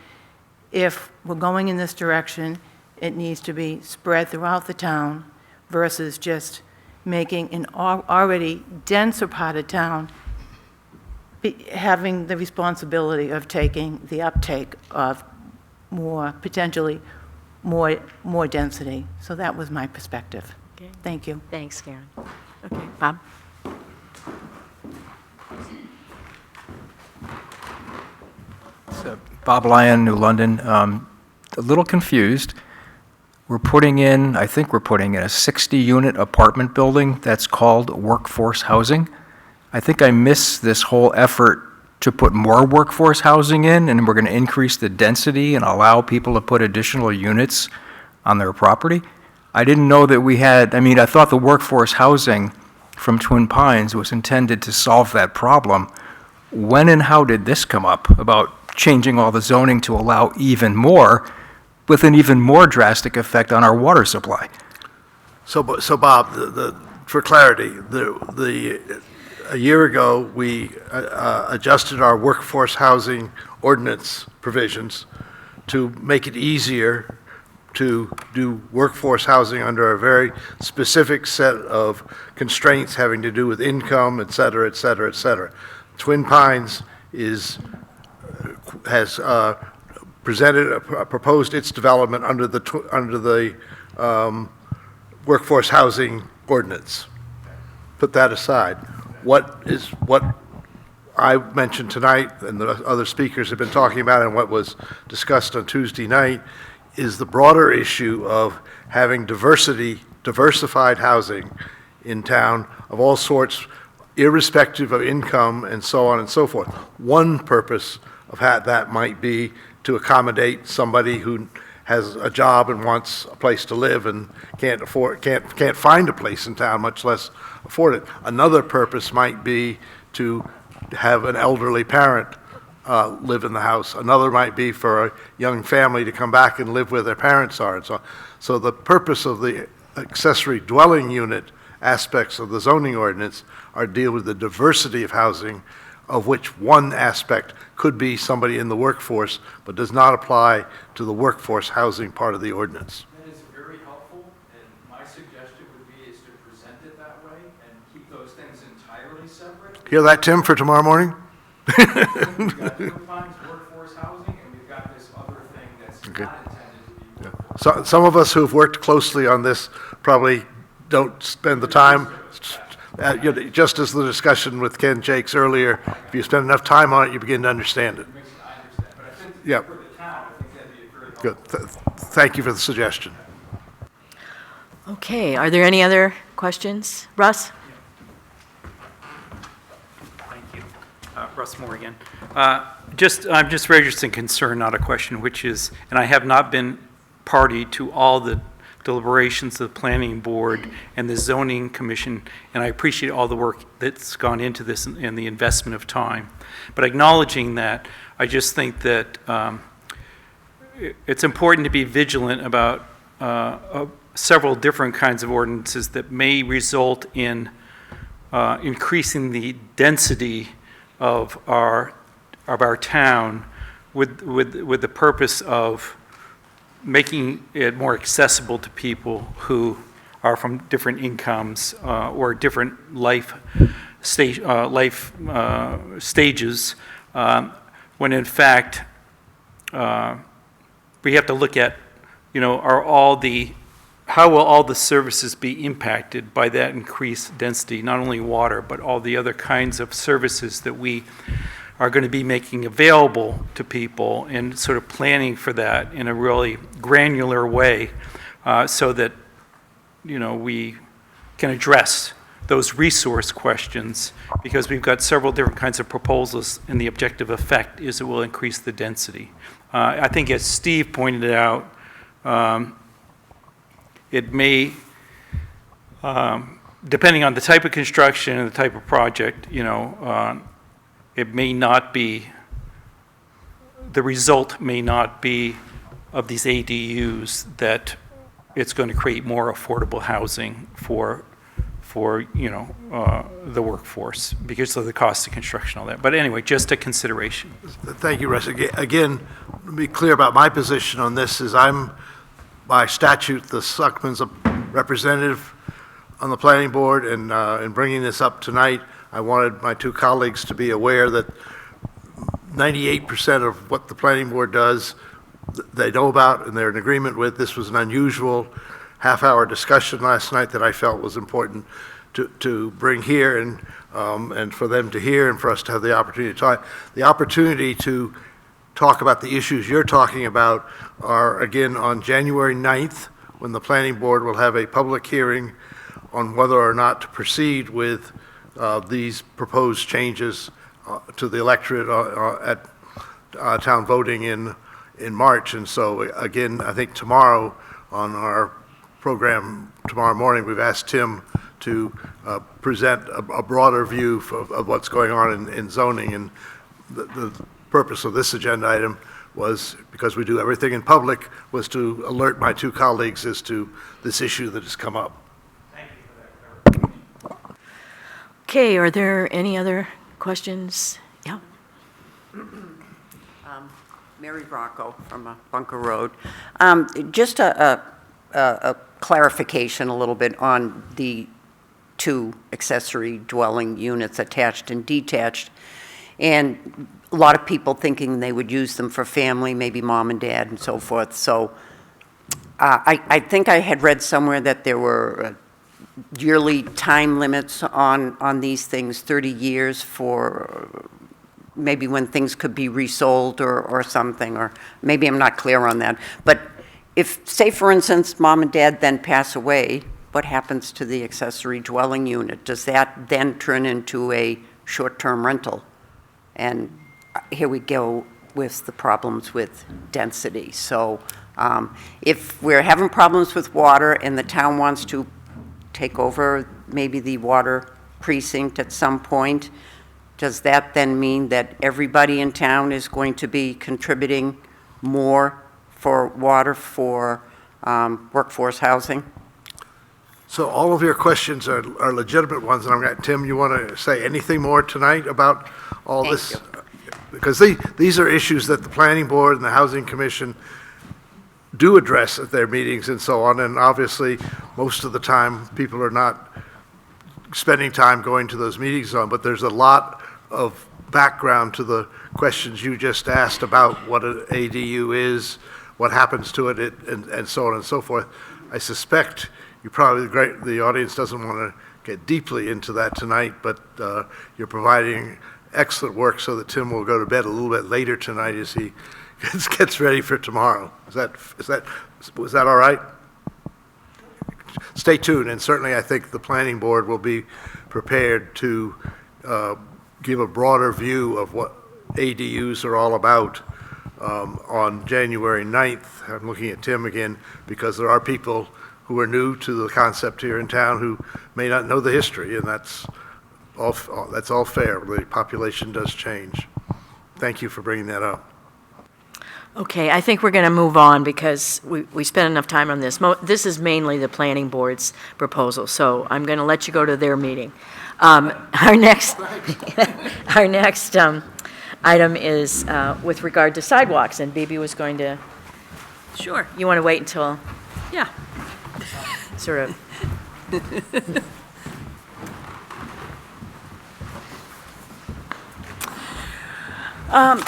if we're going in this direction, it needs to be spread throughout the town versus just making an already denser part of town having the responsibility of taking the uptake of potentially more density. So that was my perspective. Okay. Thank you. Thanks, Karen. Okay, Bob? Bob Lyon, New London. A little confused. I think we're putting in a 60-unit apartment building that's called workforce housing. I think I missed this whole effort to put more workforce housing in, and we're going to increase the density and allow people to put additional units on their property. I didn't know that I thought the workforce housing from Twin Pines was intended to solve that problem. When and how did this come up about changing all the zoning to allow even more, with an even more drastic effect on our water supply? So Bob, for clarity, a year ago, we adjusted our workforce housing ordinance provisions to make it easier to do workforce housing under a very specific set of constraints having to do with income, et cetera, et cetera, et cetera. Twin Pines has proposed its development under the workforce housing ordinance. Put that aside. What I mentioned tonight and the other speakers have been talking about and what was discussed on Tuesday night is the broader issue of having diversified housing in town of all sorts, irrespective of income and so on and so forth. One purpose of that might be to accommodate somebody who has a job and wants a place to live and can't find a place in town, much less afford it. Another purpose might be to have an elderly parent live in the house. Another might be for a young family to come back and live where their parents are, and so on. So the purpose of the accessory dwelling unit aspects of the zoning ordinance are deal with the diversity of housing, of which one aspect could be somebody in the workforce, but does not apply to the workforce housing part of the ordinance. That is very helpful, and my suggestion would be is to present it that way and keep those things entirely separate. Hear that, Tim, for tomorrow morning? We've got two funds, workforce housing, and we've got this other thing that's Okay. not intended to be workforce. So, some of us who've worked closely on this probably don't spend the time, just as the discussion with Ken Jakes earlier, if you spend enough time on it, you begin to understand it. I understand, but I think Yeah. for the town, I think that'd be a very helpful. Good. Thank you for the suggestion. Okay, are there any other questions? Russ? Thank you. Russ Moore again. I'm just registering concern, not a question, which is, and I have not been party to all the deliberations of the planning board and the zoning commission, and I appreciate all the work that's gone into this and the investment of time. But acknowledging that, I just think that it's important to be vigilant about several different kinds of ordinances that may result in increasing the density of our town with the purpose of making it more accessible to people who are from different incomes or different life stages, when in fact we have to look at, how will all the services be impacted by that increased density, not only water, but all the other kinds of services that we are going to be making available to people, and sort of planning for that in a really granular way, so that, we can address those resource questions, because we've got several different kinds of proposals, and the objective effect is it will increase the density. I think, as Steve pointed out, it may, depending on the type of construction and the type of project, it may not be, the result may not be of these ADUs that it's going to create more affordable housing for the workforce because of the cost of construction and all that. But anyway, just a consideration. Thank you, Russ. Again, to be clear about my position on this is I'm, by statute, the Selectmen's representative on the planning board, and in bringing this up tonight, I wanted my two colleagues to be aware that 98% of what the planning board does, they know about and they're in agreement with. This was an unusual half-hour discussion last night that I felt was important to bring here and for them to hear and for us to have the opportunity to talk. The opportunity to talk about the issues you're talking about are, again, on January 9th, when the planning board will have a public hearing on whether or not to proceed with these proposed changes to the electorate at town voting in March. And so, again, I think tomorrow on our program, tomorrow morning, we've asked Tim to present a broader view of what's going on in zoning. And the purpose of this agenda item was, because we do everything in public, was to alert my two colleagues as to this issue that has come up. Okay, are there any other questions? Yeah. Mary Rocco from Bunker Road. Just a clarification a little bit on the two accessory dwelling units, attached and detached. And a lot of people thinking they would use them for family, maybe mom and dad and so forth. So I think I had read somewhere that there were yearly time limits on these things, 30 years for maybe when things could be resold or something, or maybe I'm not clear on that. But if, say for instance, mom and dad then pass away, what happens to the accessory dwelling unit? Does that then turn into a short-term rental? And here we go with the problems with density. So if we're having problems with water and the town wants to take over maybe the water precinct at some point, does that then mean that everybody in town is going to be contributing more for water for workforce housing? So all of your questions are legitimate ones, and I'm going, Tim, you want to say anything more tonight about all Thank this? you. Because these are issues that the Planning Board and the Housing Commission do address at their meetings and so on, and obviously, most of the time, people are not spending time going to those meetings on, but there's a lot of background to the questions you just asked about what an ADU is, what happens to it, and so on and so forth. I suspect the audience doesn't want to get deeply into that tonight, but you're providing excellent work so that Tim will go to bed a little bit later tonight as he gets ready for tomorrow. Was that all right? Stay tuned, and certainly I think the planning board will be prepared to give a broader view of what ADUs are all about on January 9th. I'm looking at Tim again because there are people who are new to the concept here in town who may not know the history, and that's all fair. The population does change. Thank you for bringing that up. Okay, I think we're going to move on because we spent enough time on this. This is mainly the planning board's proposal, so I'm going to let you go to their meeting. Our next item is with regard to sidewalks, and Bibi was going to, Sure. you want to wait until Yeah. sort of,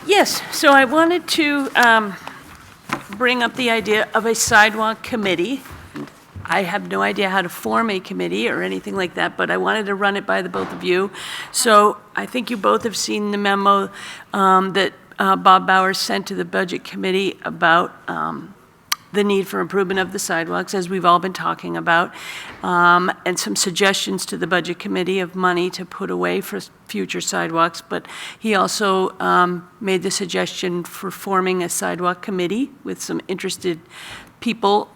Yes, so I wanted to bring up the idea of a sidewalk committee. I have no idea how to form a committee or anything like that, but I wanted to run it by the both of you. So I think you both have seen the memo that Bob Bowers sent to the Budget Committee about the need for improvement of the sidewalks, as we've all been talking about, and some suggestions to the Budget Committee of money to put away for future sidewalks. But he also made the suggestion for forming a sidewalk committee with some interested people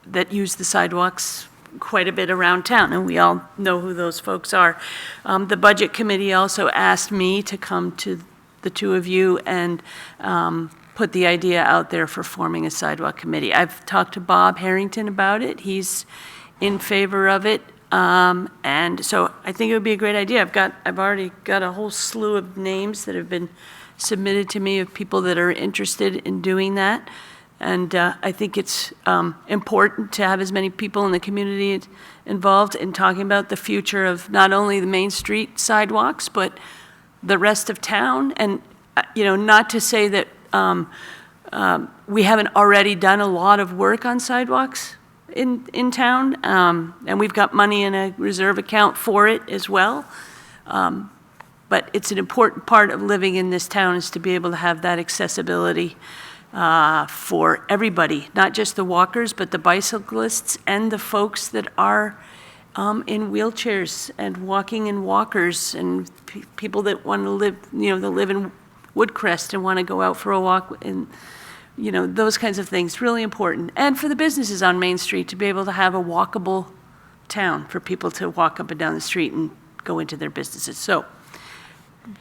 that use the sidewalks quite a bit around town, and we all know who those folks are. The Budget Committee also asked me to come to the two of you and put the idea out there for forming a sidewalk committee. I've talked to Bob Harrington about it. He's in favor of it. And so I think it would be a great idea. I've already got a whole slew of names that have been submitted to me of people that are interested in doing that. And I think it's important to have as many people in the community involved in talking about the future of not only the Main Street sidewalks, but the rest of town. And, not to say that we haven't already done a lot of work on sidewalks in town, and we've got money in a reserve account for it as well. But it's an important part of living in this town is to be able to have that accessibility for everybody, not just the walkers, but the bicyclists and the folks that are in wheelchairs and walking in walkers and people that want to live, that live in Woodcrest and want to go out for a walk and, those kinds of things, really important. And for the businesses on Main Street to be able to have a walkable town for people to walk up and down the street and go into their businesses. So,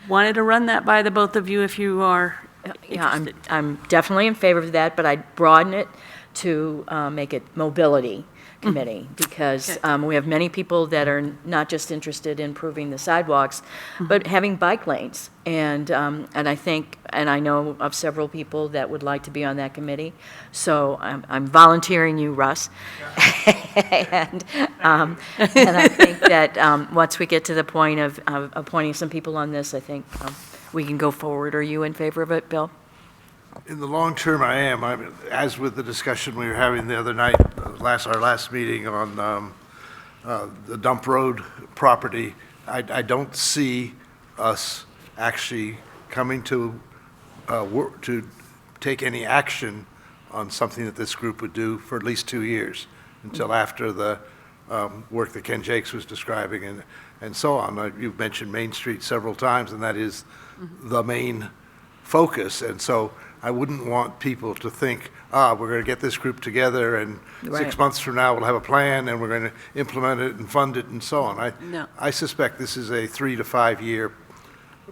wanted to run that by the both of you if you are interested. I'm definitely in favor of that, but I'd broaden it to make it mobility committee, because we have many people that are not just interested in improving the sidewalks, but having bike lanes. And I think, and I know of several people that would like to be on that committee. So I'm volunteering you, Russ. and I think that once we get to the point of appointing some people on this, I think we can go forward. Are you in favor of it, Bill? In the long term, I am. As with the discussion we were having the other night, our last meeting on the dump road property, I don't see us actually coming to take any action on something that this group would do for at least 2 years, until after the work that Ken Jakes was describing and so on. You've mentioned Main Street several times, and that is the main focus. And so I wouldn't want people to think, we're going to get this group together and 6 months from now we'll have a plan and we're going to implement it and fund it and so on. I suspect this is a 3 to 5 year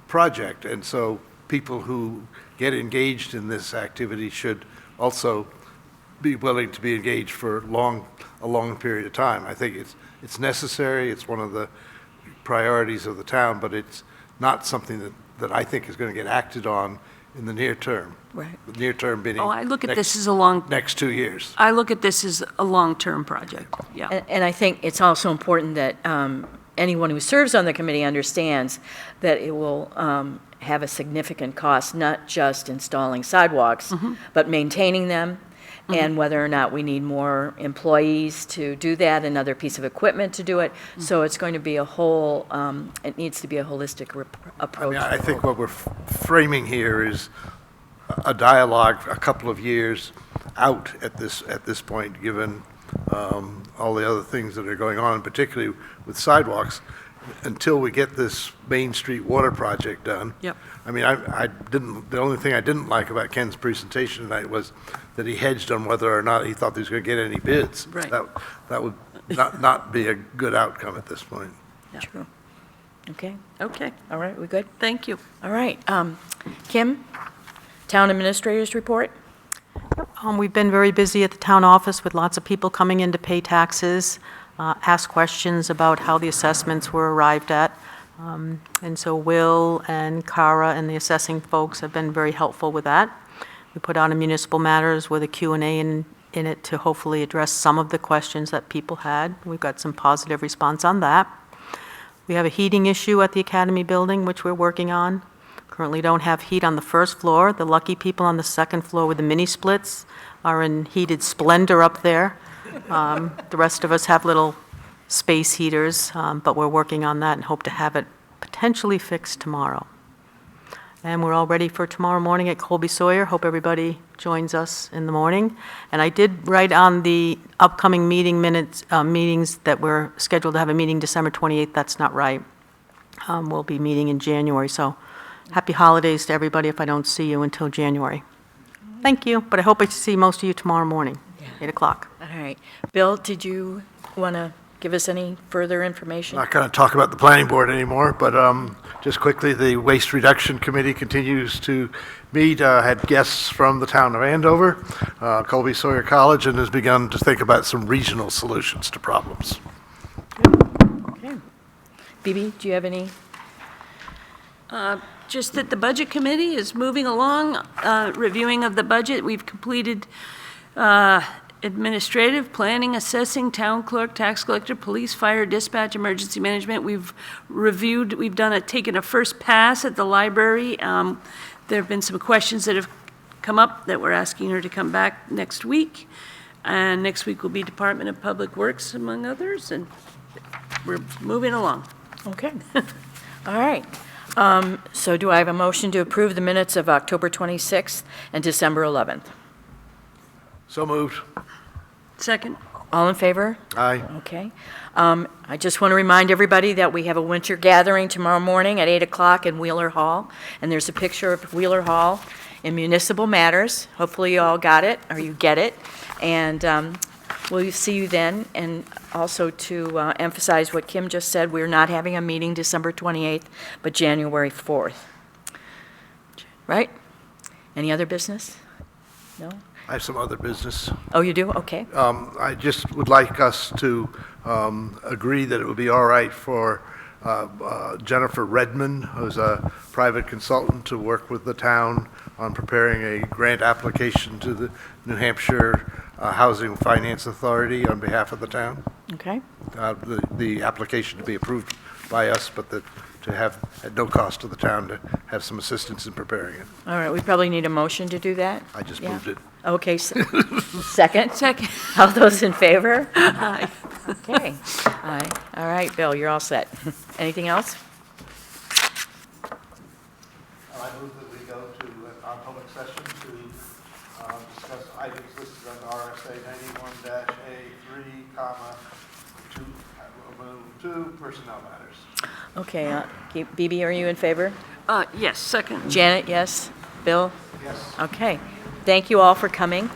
project, and so people who get engaged in this activity should also be willing to be engaged for a long period of time. I think it's necessary, it's one of the priorities of the town, but it's not something that I think is going to get acted on in the near term. Right. The near term being. Oh, I look at this as a long, Next 2 years. I look at this as a long-term project, yeah. And I think it's also important that anyone who serves on the committee understands that it will have a significant cost, not just installing sidewalks, but maintaining them, and whether or not we need more employees to do that, another piece of equipment to do it. So it's going to be a whole, it needs to be a holistic approach. I think what we're framing here is a dialogue a couple of years out at this point, given all the other things that are going on, particularly with sidewalks, until we get this Main Street water project done. Yep. I mean, the only thing I didn't like about Ken's presentation tonight was that he hedged on whether or not he thought he was going to get any bids. Right. That would not be a good outcome at this point. True. Okay, Okay, all right, we good? thank you. All right. Kim, Town Administrator's Report? We've been very busy at the town office with lots of people coming in to pay taxes, ask questions about how the assessments were arrived at. And so Will and Cara and the assessing folks have been very helpful with that. We put on a municipal matters with a Q&A in it to hopefully address some of the questions that people had. We've got some positive response on that. We have a heating issue at the Academy building, which we're working on. Currently don't have heat on the first floor. The lucky people on the second floor with the mini splits are in heated splendor up there. The rest of us have little space heaters, but we're working on that and hope to have it potentially fixed tomorrow. And we're all ready for tomorrow morning at Colby Sawyer. Hope everybody joins us in the morning. And I did write on the upcoming meetings that we're scheduled to have a meeting December 28th. That's not right. We'll be meeting in January, so happy holidays to everybody if I don't see you until January. Thank you, but I hope I see most of you tomorrow morning, 8 o'clock. All right. Bill, did you want to give us any further information? Not going to talk about the planning board anymore, but just quickly, the Waste Reduction Committee continues to meet, had guests from the town of Andover, Colby Sawyer College, and has begun to think about some regional solutions to problems. Okay. Bibi, do you have any? Just that the Budget Committee is moving along, reviewing of the budget. We've completed administrative, planning, assessing, town clerk, tax collector, police, fire, dispatch, emergency management. We've reviewed, taken a first pass at the library. There have been some questions that have come up that we're asking her to come back next week. And next week will be Department of Public Works, among others, and we're moving along. Okay. All right. So do I have a motion to approve the minutes of October 26th and December 11th? So moved. Second. All in favor? Aye. Okay. I just want to remind everybody that we have a winter gathering tomorrow morning at 8 o'clock in Wheeler Hall, and there's a picture of Wheeler Hall in Municipal Matters. Hopefully you all got it, or you get it, and we'll see you then. And also to emphasize what Kim just said, we're not having a meeting December 28th, but January 4th. Right? Any other business? No? I have some other business. Oh, you do? Okay. I just would like us to agree that it would be all right for Jennifer Redmond, who's a private consultant, to work with the town on preparing a grant application to the New Hampshire Housing Finance Authority on behalf of the town. Okay. The application to be approved by us, but to have, at no cost to the town, to have some assistance in preparing it. All right, we probably need a motion to do that? I just Yeah. moved it. Okay, second? Second. All those in favor? Aye. Okay. Aye. All right, Bill, you're all set. Anything else? I move that we go to our public session to discuss items listed under RSA 91-A3, 2, personnel matters. Okay, Bibi, are you in favor? Yes, second. Janet, yes? Bill? Yes. Okay. Thank you all for coming.